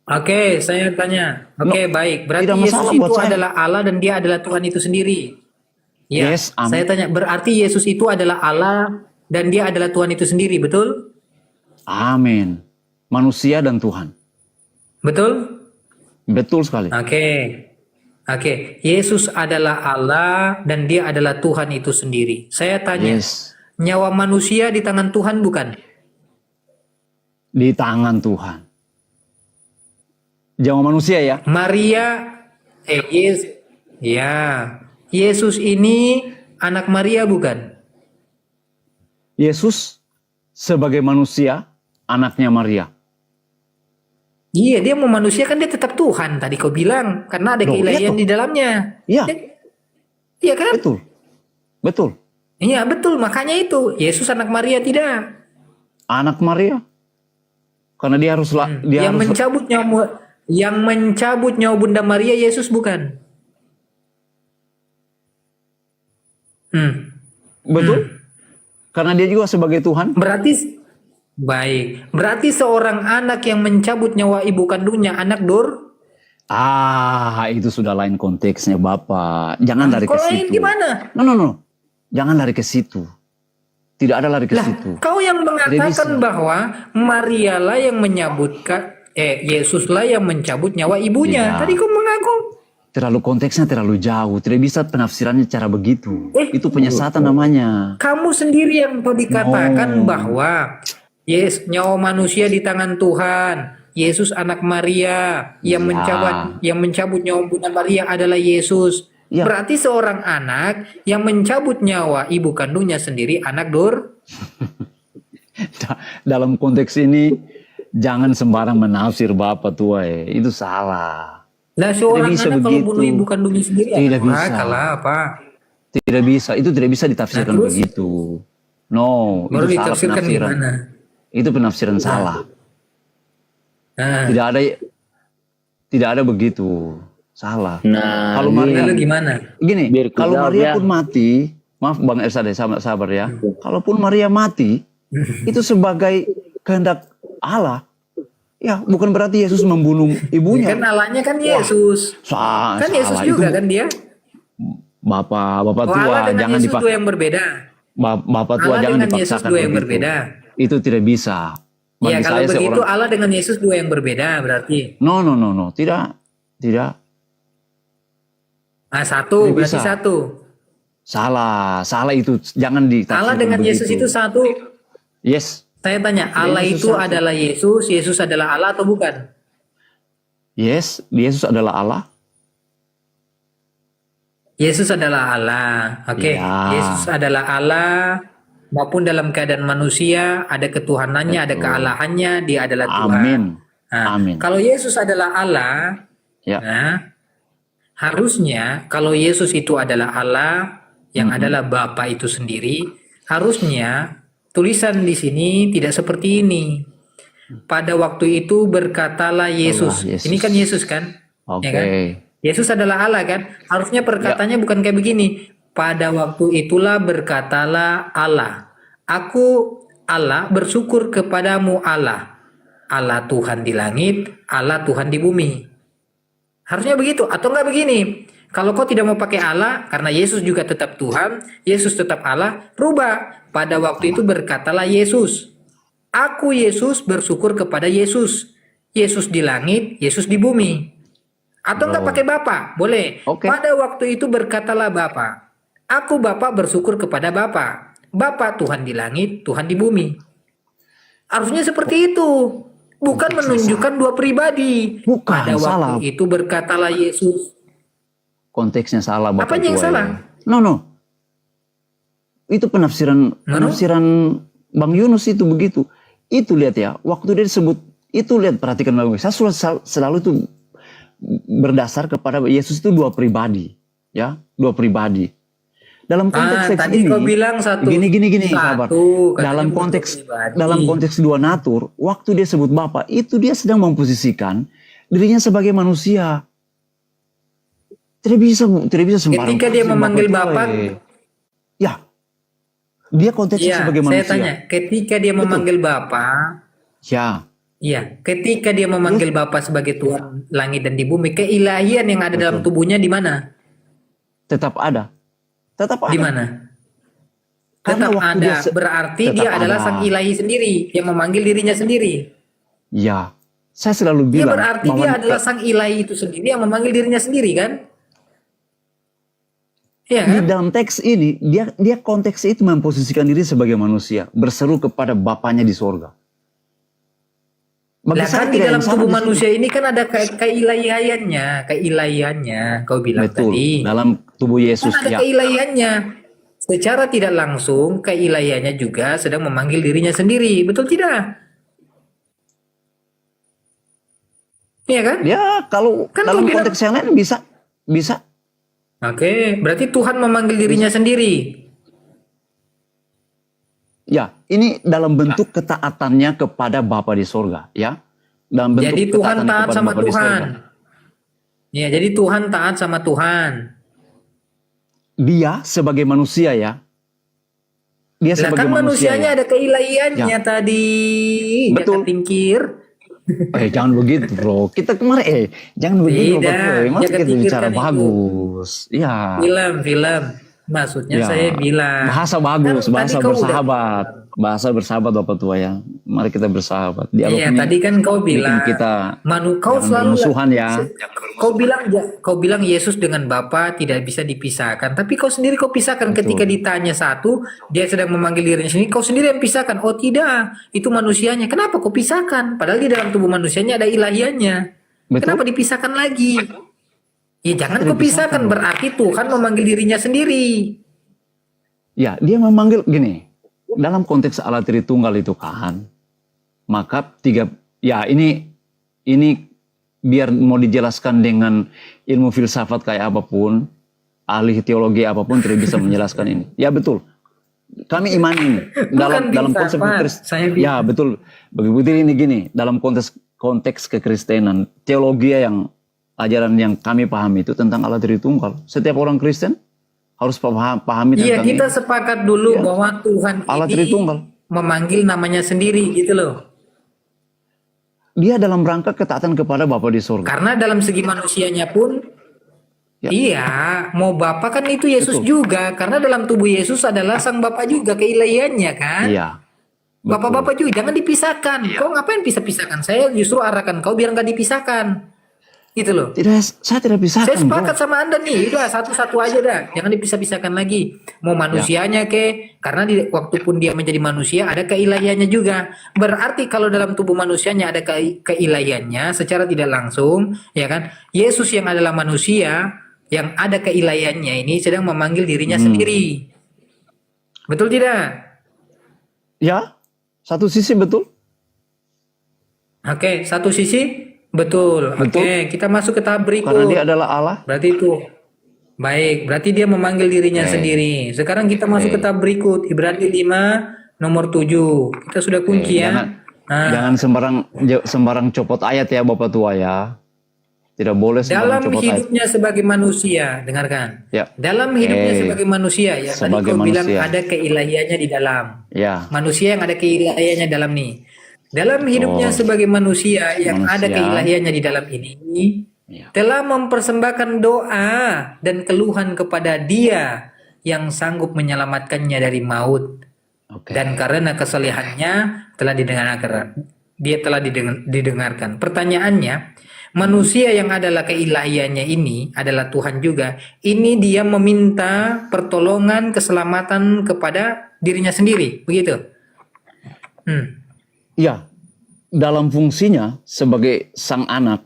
Oke, saya tanya. Oke, baik. Berarti tidak Yesus masalah itu buat saya. adalah Allah dan dia adalah Tuhan itu sendiri. Ya, Yes, amin. saya tanya. Berarti Yesus itu adalah Allah dan dia adalah Tuhan itu sendiri, betul? Amin. Manusia dan Tuhan. Betul? Betul sekali. Oke. Oke, Yesus adalah Allah dan dia adalah Tuhan itu sendiri. Saya tanya, Yes. nyawa manusia di tangan Tuhan bukan? Di tangan Tuhan. Jangan manusia ya. Maria, Yesus ini anak Maria bukan? Yesus sebagai manusia, anaknya Maria. Iya, dia mau manusia kan dia tetap Tuhan. Tadi kau bilang karena ada Loh, keilahian iya toh. di dalamnya. Iya, Iya kan? betul. Betul. Iya betul. Makanya itu Yesus anak Maria tidak. Anak Maria. Karena dia harus dia yang harus mencabut nyawa Bunda Maria Yesus bukan? betul. Karena dia juga sebagai Tuhan. Berarti baik. Berarti seorang anak yang mencabut nyawa ibu kandungnya anak Itu sudah lain konteksnya, Bapak. Jangan lari ke kalau lain situ. gimana? No. Jangan lari ke situ. Tidak ada lari ke Lah, situ. kau yang bisa. mengatakan bahwa Maria lah yang menyabutkan Yesus lah yang mencabut nyawa ibunya. Tidak. Tadi kau mengaku. Terlalu konteksnya terlalu jauh. Tidak bisa penafsirannya cara begitu. Itu penyesatan namanya. Kamu sendiri yang tadi katakan bahwa nyawa manusia di tangan Tuhan. Yesus anak Maria yang mencabut nyawa Bunda Maria adalah Yesus. Ya. Berarti seorang anak yang mencabut nyawa ibu kandungnya sendiri anak Dalam konteks ini jangan sembarang menafsir Bapak tua. Itu salah. Nah, seorang bisa anak kalau begitu. bunuh ibu kandungnya sendiri Tidak anak bisa. nakal lah, Pak. Tidak bisa. Itu tidak bisa ditafsirkan Nah, terus? begitu. No, Baru itu salah ditafsirkan penafsiran. gimana? Itu penafsiran salah. Nah, Tidak ada begitu. Salah. Nah, Kalau gini. Maria lalu gimana? Gini, Biar ku kalau jawab Maria ya. pun mati, maaf Bang Ersa deh, sabar ya. Kalaupun Maria mati, itu sebagai kehendak Allah. Ya, bukan berarti Yesus membunuh ibunya. Kan Allahnya kan Yesus. Kan Yesus salah. juga Itu kan dia. Bapak Oh, tua Allah dengan jangan Yesus dua dipak. yang berbeda. Bapak tua Allah jangan dengan Yesus dipaksakan dua yang begitu. berbeda. Itu tidak bisa. Ya Bagi kalau saya begitu seorang Allah dengan Yesus dua yang berbeda berarti. no, tidak. Satu Tidak berarti bisa. satu. Salah itu jangan ditafsirkan Allah dengan Yesus begitu. itu satu. Yes, Saya tanya, Allah Yesus itu satu. adalah Yesus, Yesus adalah Allah atau bukan? yes, Yesus adalah Allah. Yesus adalah Allah. Oke, Ya. Yesus adalah Allah maupun dalam keadaan manusia ada ketuhanannya, ada kealahannya, dia adalah Tuhan. Amin. Nah, Amin. Kalau Yesus adalah Allah, Ya. nah, harusnya kalau Yesus itu adalah Allah yang adalah Bapa itu sendiri, harusnya tulisan di sini tidak seperti ini. Pada waktu itu berkatalah Yesus. Allah, Yesus. Ini kan Yesus kan? Oke. Ya kan? Yesus adalah Allah kan? Harusnya perkataannya bukan kayak begini. Pada waktu itulah berkatalah Allah. Aku Allah bersyukur kepadamu Allah. Allah Tuhan di langit, Allah Tuhan di bumi. Harusnya begitu atau enggak begini? Kalau kau tidak mau pakai Allah karena Yesus juga tetap Tuhan, Yesus tetap Allah, rubah. Pada waktu itu berkatalah Yesus. Aku Yesus bersyukur kepada Yesus. Yesus di langit, Yesus di bumi. Atau enggak pakai Bapa? Boleh. Oke. Pada waktu itu berkatalah Bapa. Aku Bapa bersyukur kepada Bapa. Bapa Tuhan di langit, Tuhan di bumi. Harusnya seperti itu. Bukan menunjukkan dua pribadi. Bukan, Pada waktu salah. itu berkatalah Yesus. Konteksnya salah Bapak Apanya yang tua salah? ya. No. Itu penafsiran Bang Yunus itu begitu. Itu lihat ya, waktu dia disebut itu lihat perhatikan bagus. Saya selalu tuh berdasar kepada Yesus itu dua pribadi, ya, dua pribadi. Dalam konteks seks tadi ini, kau bilang satu. gini, Satu, kabar. katanya Dalam bentuk konteks pribadi. dalam konteks dua natur, waktu dia sebut Bapa, itu dia sedang memposisikan dirinya sebagai manusia. Tidak bisa sembarang. Ketika dia memanggil itu, Bapa, ya, dia konteksnya iya, sebagai saya manusia. tanya, ketika dia memanggil Bapa, Ya, iya, ketika dia memanggil Bapa sebagai Tuhan langit dan di bumi, keilahian yang ada dalam Betul. tubuhnya di mana? tetap ada. Tetap ada. Di mana? Karena Tetap waktu ada. dia Berarti tetap dia adalah ada. sang ilahi sendiri yang memanggil dirinya sendiri. Ya, saya selalu Ya bilang berarti bahwa dia adalah sang ilahi itu sendiri yang memanggil dirinya sendiri kan? Iya di kan? dalam teks ini dia konteks itu memposisikan diri sebagai manusia, berseru kepada Bapaknya di sorga. Bagi Lah saya kan di tidak dalam yang salah tubuh di sini. manusia ini kan ada keilahiannya, kau bilang Betul, tadi. dalam tubuh Yesus Kan ada ya. keilahiannya. Secara tidak langsung keilahiannya juga sedang memanggil dirinya sendiri, betul tidak? Iya kan? Ya, kalau Kan dalam kau bilang- konteks yang lain bisa. Oke, berarti Tuhan memanggil dirinya sendiri. Ya, ini dalam bentuk ketaatannya kepada Bapa di sorga, ya. Dalam bentuk Jadi Tuhan ketaatannya taat kepada sama Bapa di Tuhan. sorga. Ya, jadi Tuhan taat sama Tuhan. Dia sebagai manusia ya. Dia Lah sebagai kan manusia. manusianya Ya. ada keilahiannya Ya. tadi. Betul. Jangan tingkir. Jangan begitu, Bro. Kita kemarin jangan begitu, Tidak, Bro. Masa jangan kita bicara pikirkan itu. bagus. Ya. Film. Maksudnya Ya. saya bilang. Bahasa bagus, Kan bahasa tadi kau bersahabat. Bahasa bersahabat Bapak tua ya. Mari kita bersahabat. Dialog Iya, ini tadi kan kau bikin bilang kita kau jangan selalu bermusuhan ya. kau bilang Yesus dengan Bapa tidak bisa dipisahkan. Tapi kau sendiri kau pisahkan Betul. ketika ditanya satu, dia sedang memanggil dirinya sendiri, kau sendiri yang pisahkan. Oh tidak, itu manusianya. Kenapa kau pisahkan? Padahal di dalam tubuh manusianya ada ilahiannya. Betul. Kenapa dipisahkan lagi? Ya jangan Tidak kau pisahkan, dipisahkan. berarti Tuhan memanggil dirinya sendiri. Ya, dia memanggil gini. Dalam konteks Allah Tritunggal itu kan, maka ini biar mau dijelaskan dengan ilmu filsafat kayak apapun, ahli teologi apapun tidak bisa menjelaskan ini. Ya betul. Kami iman ini dalam konsep filsafat, saya bilang. ya betul. Begitu ini gini, dalam konteks kekristenan, teologi yang ajaran yang kami pahami itu tentang Allah Tritunggal. Setiap orang Kristen harus pahami Iya, tentang kita ini. sepakat dulu bahwa Tuhan Allah ini Tritunggal. memanggil namanya sendiri gitu loh. Dia dalam rangka ketaatan kepada Bapa di surga. Karena dalam segi manusianya pun Ya. iya, mau Bapa kan itu Yesus Betul. juga. Karena dalam tubuh Yesus adalah sang Bapa juga keilahiannya kan. Iya. Bapak-bapak juga jangan dipisahkan. Kau ngapain pisah-pisahkan? Saya justru arahkan kau biar nggak dipisahkan. Gitu loh. Saya tidak bisa. Saya sepakat sama Anda nih, udah satu-satu aja dah, jangan dipisah-pisahkan lagi. Mau manusianya karena waktu pun dia menjadi manusia ada keilahiannya juga. Berarti kalau dalam tubuh manusianya ada keilahiannya secara tidak langsung, ya kan? Yesus yang adalah manusia, yang ada keilahiannya ini sedang memanggil dirinya sendiri. Betul tidak? Ya, satu sisi betul. Oke, satu sisi betul. Betul. Oke, kita masuk ke tahap Karena berikut. dia adalah Allah. Berarti itu baik, berarti dia memanggil dirinya sendiri. Sekarang kita masuk ke tahap berikut, Ibrani 5 nomor 7. Kita sudah kunci ya. Jangan sembarang copot ayat ya Bapak tua ya. Tidak boleh sembarang Dalam copot ayat. hidupnya sebagai manusia, dengarkan. Ya. Dalam hidupnya sebagai manusia ya, tadi Sebagai kau bilang manusia. ada keilahiannya di dalam. Ya. Manusia yang ada keilahiannya dalam nih. Dalam hidupnya sebagai manusia yang ada Manusia. keilahiannya di dalam ini, Ya. telah mempersembahkan doa dan keluhan kepada Dia yang sanggup menyelamatkannya dari maut. Oke. Dan karena kesalehannya telah didengarkan. Dia telah didengarkan. Pertanyaannya, manusia yang adalah keilahiannya ini adalah Tuhan juga. Ini dia meminta pertolongan keselamatan kepada dirinya sendiri, begitu? Ya, dalam fungsinya sebagai sang anak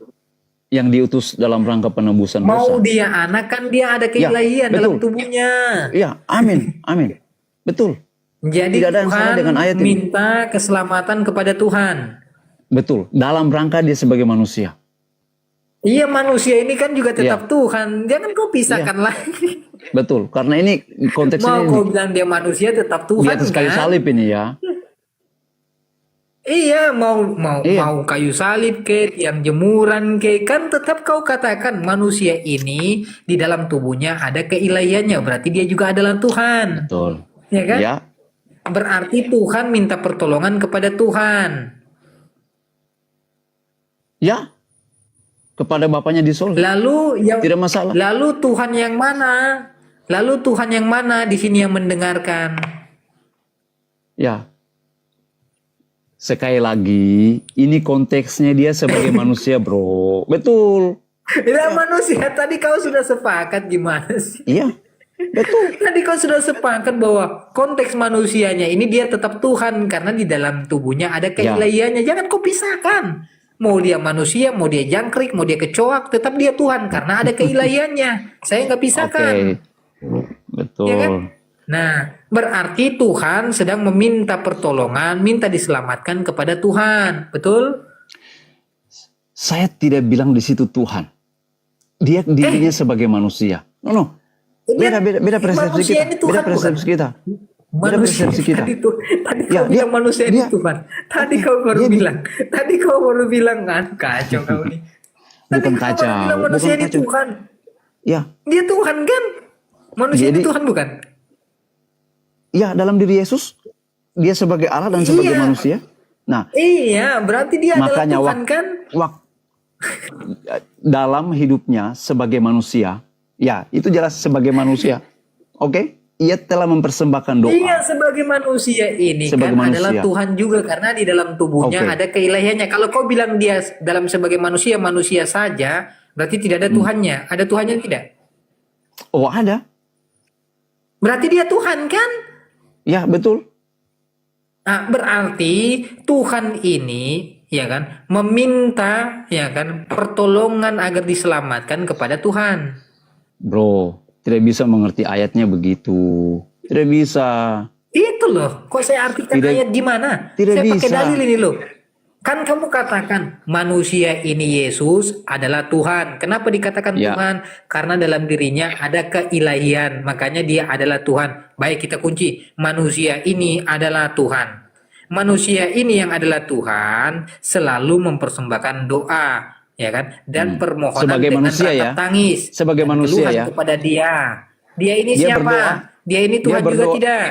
yang diutus dalam rangka penebusan Mau dosa. dia anak kan dia ada keilahian betul. dalam tubuhnya. Ya, amin, amin. Betul, Jadi Tidak ada yang salah Tuhan dengan ayat ini. minta keselamatan kepada Tuhan. betul. Dalam rangka dia sebagai manusia. Iya, manusia ini kan juga tetap Iya. Tuhan. Jangan kau pisahkan lagi. Betul, karena ini konteksnya Mau kau bilang dia manusia tetap di Tuhan atas kayu kan? salib ini ya. Iya, mau Iya. kayu salib ke, yang jemuran ke, kan tetap kau katakan manusia ini di dalam tubuhnya ada keilahiannya, berarti dia juga adalah Tuhan, Betul. ya kan? Ya, Berarti Tuhan minta pertolongan kepada Tuhan. ya. Kepada Bapaknya di sorga. Lalu yang Tidak masalah. lalu Tuhan yang mana? Lalu Tuhan yang mana di sini yang mendengarkan? Ya. Sekali lagi, ini konteksnya dia sebagai manusia, bro. Betul. Ya, manusia tadi kau sudah sepakat gimana sih? Iya. Betul. Tadi kau sudah sepakat bahwa konteks manusianya ini dia tetap Tuhan karena di dalam tubuhnya ada keilahiannya. Jangan kau pisahkan. Mau dia manusia, mau dia jangkrik, mau dia kecoak, tetap dia Tuhan karena ada keilahiannya. Saya nggak pisahkan. Oke. Betul. Ya kan? Nah, berarti Tuhan sedang meminta pertolongan, minta diselamatkan kepada Tuhan. Betul? Saya tidak bilang di situ Tuhan. Dia dirinya sebagai manusia. No. Beda persepsi manusia kita. ini Tuhan, Beda persepsi bukan? kita. Beda Manusia persepsi kita. tadi Ya, kau bilang manusia ini dia- Tuhan. Tadi kau baru dia- bilang. Tadi kau baru bilang kan kacau kau nih. Tadi Bukan kau baru kacau, bilang manusia bukan ini kacau. Tuhan. Ya, Dia Tuhan kan? Manusia ini Jadi- Tuhan bukan? ya dalam diri Yesus dia sebagai Allah dan sebagai Iya. manusia. Nah, Iya, berarti dia adalah makanya Tuhan kan? dalam hidupnya sebagai manusia, ya itu jelas sebagai manusia. Oke? Ia telah mempersembahkan doa. Iya, sebagai manusia ini Sebagai kan manusia. adalah Tuhan juga karena di dalam tubuhnya Oke. ada keilahiannya. Kalau kau bilang dia dalam sebagai manusia saja, berarti tidak ada Tuhannya. Ada Tuhannya tidak? Oh, ada. Berarti dia Tuhan kan? Ya, betul. Nah, berarti Tuhan ini ya kan meminta ya kan pertolongan agar diselamatkan kepada Tuhan. Bro, tidak bisa mengerti ayatnya begitu. Tidak bisa. Itu loh. Kok saya artikan Tidak- ayat gimana? tidak Saya pakai bisa. dalil ini loh. Kan kamu katakan manusia ini Yesus adalah Tuhan. Kenapa dikatakan Ya. Tuhan? Karena dalam dirinya ada keilahian. Makanya dia adalah Tuhan. Baik, kita kunci. Manusia ini adalah Tuhan. Manusia ini yang adalah Tuhan selalu mempersembahkan doa, ya kan? Dan permohonan Sebagai dengan manusia ratap ya. tangis. Sebagai dan manusia keluhan ya. kepada dia. Dia ini Dia siapa? berdoa. Dia ini Tuhan Dia juga berdoa. tidak?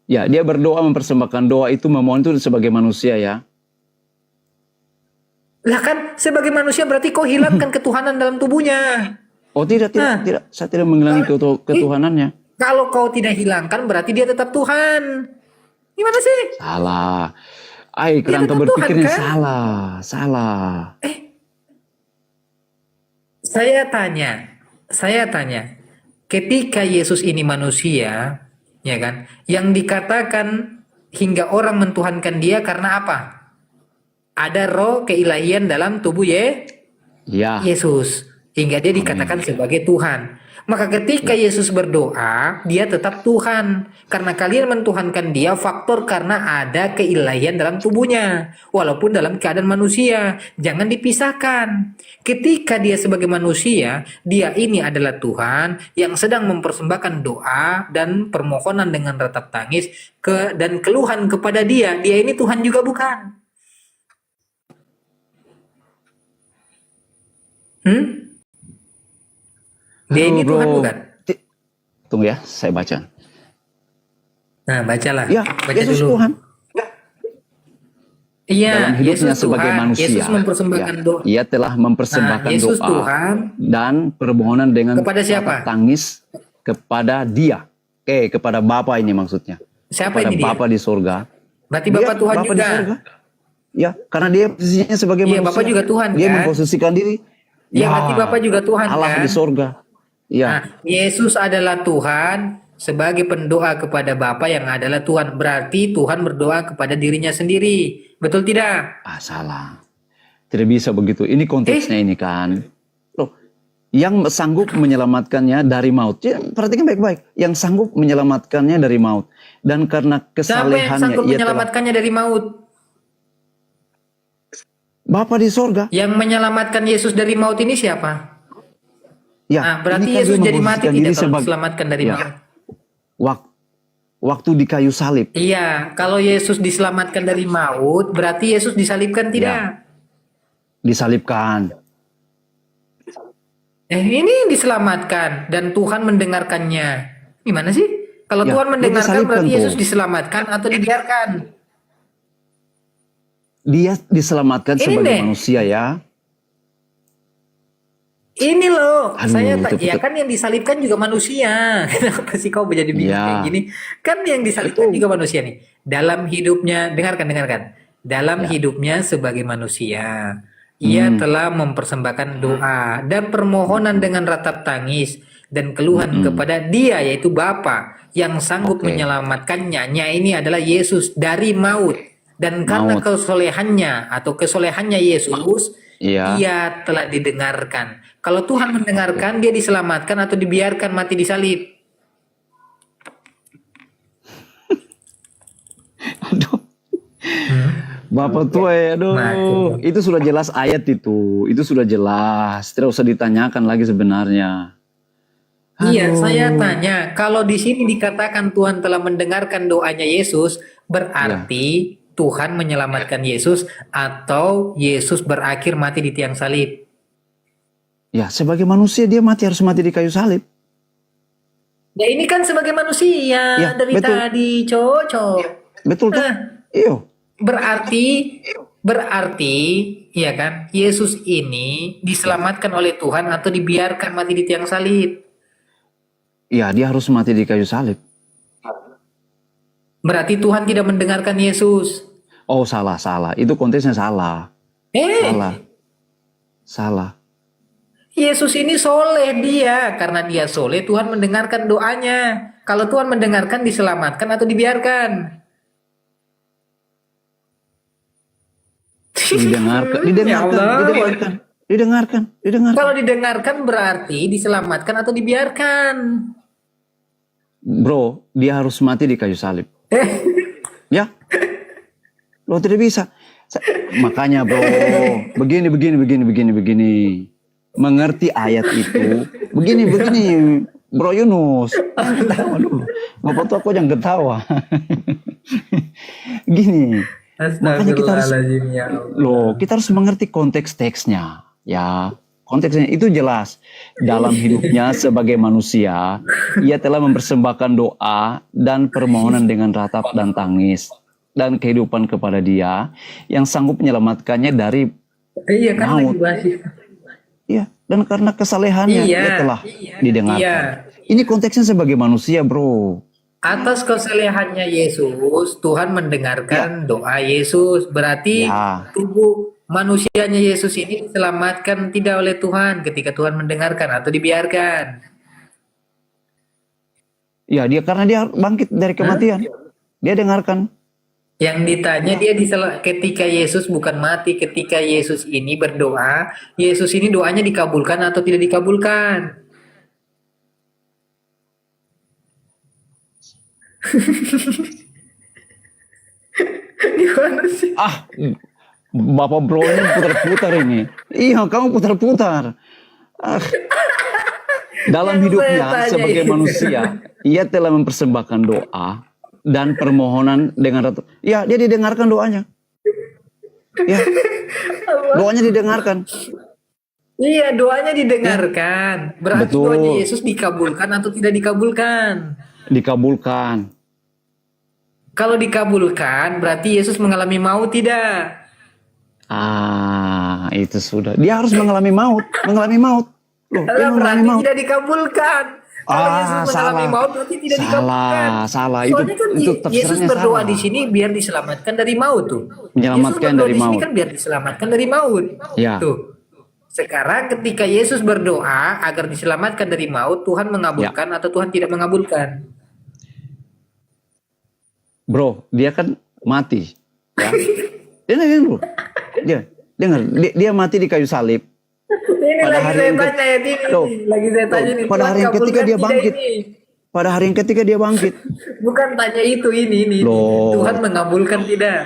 Ya, dia berdoa mempersembahkan doa itu memohon itu sebagai manusia ya. Lah kan sebagai manusia berarti kau hilangkan ketuhanan dalam tubuhnya. Oh, tidak, Nah. tidak. Saya tidak menghilangi ketuhanannya. Kalau kau tidak hilangkan berarti dia tetap Tuhan. Gimana sih? Salah. Ay, kerangka tetap berpikirnya Tuhan, kan? salah. Saya tanya, ketika Yesus ini manusia, ya kan, yang dikatakan hingga orang mentuhankan dia karena apa? Ada roh keilahian dalam tubuh Ya. Yesus, hingga dia dikatakan sebagai Tuhan. Maka ketika Yesus berdoa, dia tetap Tuhan. Karena kalian mentuhankan dia faktor karena ada keilahian dalam tubuhnya. Walaupun dalam keadaan manusia. Jangan dipisahkan. Ketika dia sebagai manusia, dia ini adalah Tuhan yang sedang mempersembahkan doa dan permohonan dengan ratap tangis dan keluhan kepada dia. Dia ini Tuhan juga bukan? Dia ini Halo, Tuhan bro. bukan? Tunggu ya, saya baca. Nah, bacalah. Ya, Baca Yesus dulu. Tuhan. Iya, Dalam hidupnya Yesus sebagai Tuhan. manusia. Yesus mempersembahkan Ya, doa. Ia telah mempersembahkan Nah, Yesus doa Tuhan. dan permohonan dengan Kepada siapa? ratap tangis kepada Dia. Kepada Bapa ini maksudnya. Siapa Kepada ini dia? Bapa di surga. Berarti Dia Bapak Tuhan Bapa di juga. surga. Ya, karena dia posisinya sebagai Iya, manusia. Bapak juga Tuhan, Dia kan? memposisikan diri. Iya, berarti Bapak juga Tuhan, Allah kan? di surga. Ya. Nah, Yesus adalah Tuhan sebagai pendoa kepada Bapa yang adalah Tuhan. Berarti Tuhan berdoa kepada dirinya sendiri. Betul tidak? Salah. Tidak bisa begitu. Ini konteksnya ini kan. Loh, yang sanggup menyelamatkannya dari maut. Ya, perhatikan baik-baik. Yang sanggup menyelamatkannya dari maut. Dan karena Siapa yang kesalehannya sanggup ia telah menyelamatkannya dari maut? Bapa di sorga. Yang menyelamatkan Yesus dari maut ini siapa? Ya, Nah, berarti ini kan Yesus dia jadi mati memposisikan tidak diri kalau sebagai diselamatkan dari ya, maut? waktu di kayu salib. Iya, kalau Yesus diselamatkan dari maut, berarti Yesus disalibkan tidak? Ya, disalibkan. Ini diselamatkan dan Tuhan mendengarkannya. Gimana sih? Kalau Ya, Tuhan dia mendengarkan disalibkan berarti tuh. Yesus diselamatkan atau dibiarkan? Dia diselamatkan Ini sebagai deh. manusia ya. Ini loh, Aduh, saya itu ya betul. kan yang disalibkan juga manusia. Kenapa sih kau menjadi bingung kayak Ya, gini? Kan yang disalibkan itu juga manusia nih. Dalam hidupnya, dengarkan. Dalam ya. hidupnya sebagai manusia, ia Hmm, telah mempersembahkan doa dan permohonan dengan ratap tangis dan keluhan mm-mm. kepada Dia yaitu Bapa yang sanggup Oke, menyelamatkannya. Ini adalah Yesus dari maut. Dan karena maut. kesolehannya Yesus, Iya. ia telah didengarkan. Kalau Tuhan mendengarkan, dia diselamatkan atau dibiarkan mati di salib. Aduh, Hmm? Bapak tua ya, Mati. aduh. Itu sudah jelas ayat itu. Itu sudah jelas. Tidak usah ditanyakan lagi sebenarnya. Iya, saya Aduh. tanya, kalau di sini dikatakan Tuhan telah mendengarkan doanya Yesus, Ya, berarti Tuhan menyelamatkan Yesus atau Yesus berakhir mati di tiang salib. ya sebagai manusia dia harus mati di kayu salib. Ya ini kan sebagai manusia Ya, dari betul. tadi, cocok. Betul tak? Nah, Iyo. berarti berarti ya kan Yesus ini Ya. diselamatkan oleh Tuhan atau dibiarkan mati di tiang salib. Ya, dia harus mati di kayu salib. Berarti Tuhan tidak mendengarkan Yesus. Oh, salah. Itu konteksnya salah. Salah. Eh, Salah. Yesus ini soleh dia. Karena dia soleh, Tuhan mendengarkan doanya. Kalau Tuhan mendengarkan, diselamatkan atau dibiarkan? Didengarkan, Ya didengarkan, Allah. didengarkan. Didengarkan, didengarkan. Kalau didengarkan berarti diselamatkan atau dibiarkan? Bro, dia harus mati di kayu salib. Eh, Ya, lo tidak bisa. Makanya bro, begini. Mengerti ayat itu, begini, Bro Yunus. Jangan ketawa dulu. Bapak tua kok jangan ketawa. Gini, makanya kita harus, Astagfirullahaladzim ya Allah. kita harus mengerti konteks teksnya. Ya, konteksnya itu jelas. Dalam hidupnya sebagai manusia, ia telah mempersembahkan doa dan permohonan dengan ratap dan tangis. Dan kehidupan kepada dia yang sanggup menyelamatkannya dari Iya kan lagi maut. bahas itu. Iya, dan karena kesalehannya Iya, ia telah iya. didengarkan. Ini konteksnya sebagai manusia, bro. Atas kesalehannya Yesus, Tuhan Ya, mendengarkan doa Yesus. Berarti ya, tubuh manusianya Yesus ini diselamatkan tidak oleh Tuhan ketika Tuhan mendengarkan atau dibiarkan. ya dia karena dia bangkit dari Hah? kematian. Dia dengarkan. Yang ditanya dia ketika Yesus bukan mati, ketika Yesus ini berdoa, Yesus ini doanya dikabulkan atau tidak dikabulkan? Gimana sih? Ah, Bapak bro ini putar-putar ini. Iya, kamu putar-putar. Ah, dalam Yang saya hidupnya tanya sebagai itu. manusia, ia telah mempersembahkan doa dan permohonan dengan ratu. Ya, dia didengarkan doanya. Ya, doanya didengarkan. Iya, doanya Ya, didengarkan. Berarti doanya betul. Yesus dikabulkan atau tidak dikabulkan? Dikabulkan. Kalau dikabulkan, berarti Yesus mengalami maut tidak? Ah, itu sudah. Dia harus mengalami maut, mengalami maut. Loh, dia Lah mengalami berarti maut. tidak dikabulkan. Kalau Yesus Ah, mengalami salah. maut berarti tidak dikabulkan. Salah. Soalnya kan Itu Yesus tafsirannya berdoa di salah. sini biar diselamatkan dari maut tuh. Yesus Menyelamatkan berdoa dari di sini maut. kan biar diselamatkan dari maut. Ya, Tuh. Sekarang ketika Yesus berdoa agar diselamatkan dari maut, Tuhan ya. mengabulkan atau Tuhan tidak mengabulkan? Bro, dia kan mati. Ya. Dengar dulu. Dia mati di kayu salib. Ini Pada lagi hari saya yang tanya ya ini. loh, Lagi saya tanya nih. pada Tuhan hari yang ketiga kabulkan dia tidak bangkit. ini? Pada hari yang ketiga dia bangkit. Bukan tanya itu ini. Tuhan Loh, mengabulkan tidak?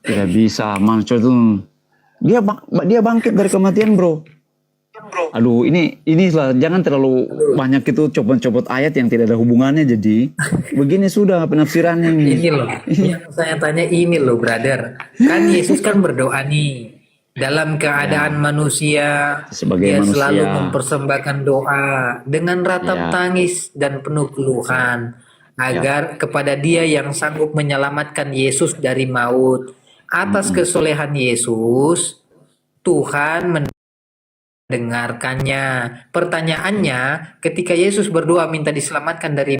tidak bisa, man. Itu Dia bangkit dari kematian, bro. Aduh, inilah jangan terlalu banyak itu copot-copot ayat yang tidak ada hubungannya. Jadi begini sudah penafsirannya ini. Ini loh, yang saya tanya ini loh, brother. Kan Yesus kan berdoa nih. Dalam keadaan manusia, Sebagai dia manusia. selalu mempersembahkan doa dengan ratap Ya. tangis dan penuh keluhan agar kepada dia yang sanggup menyelamatkan Yesus dari maut. Atas kesolehan Yesus, Tuhan mendengarkannya. Pertanyaannya, ketika Yesus berdoa minta diselamatkan dari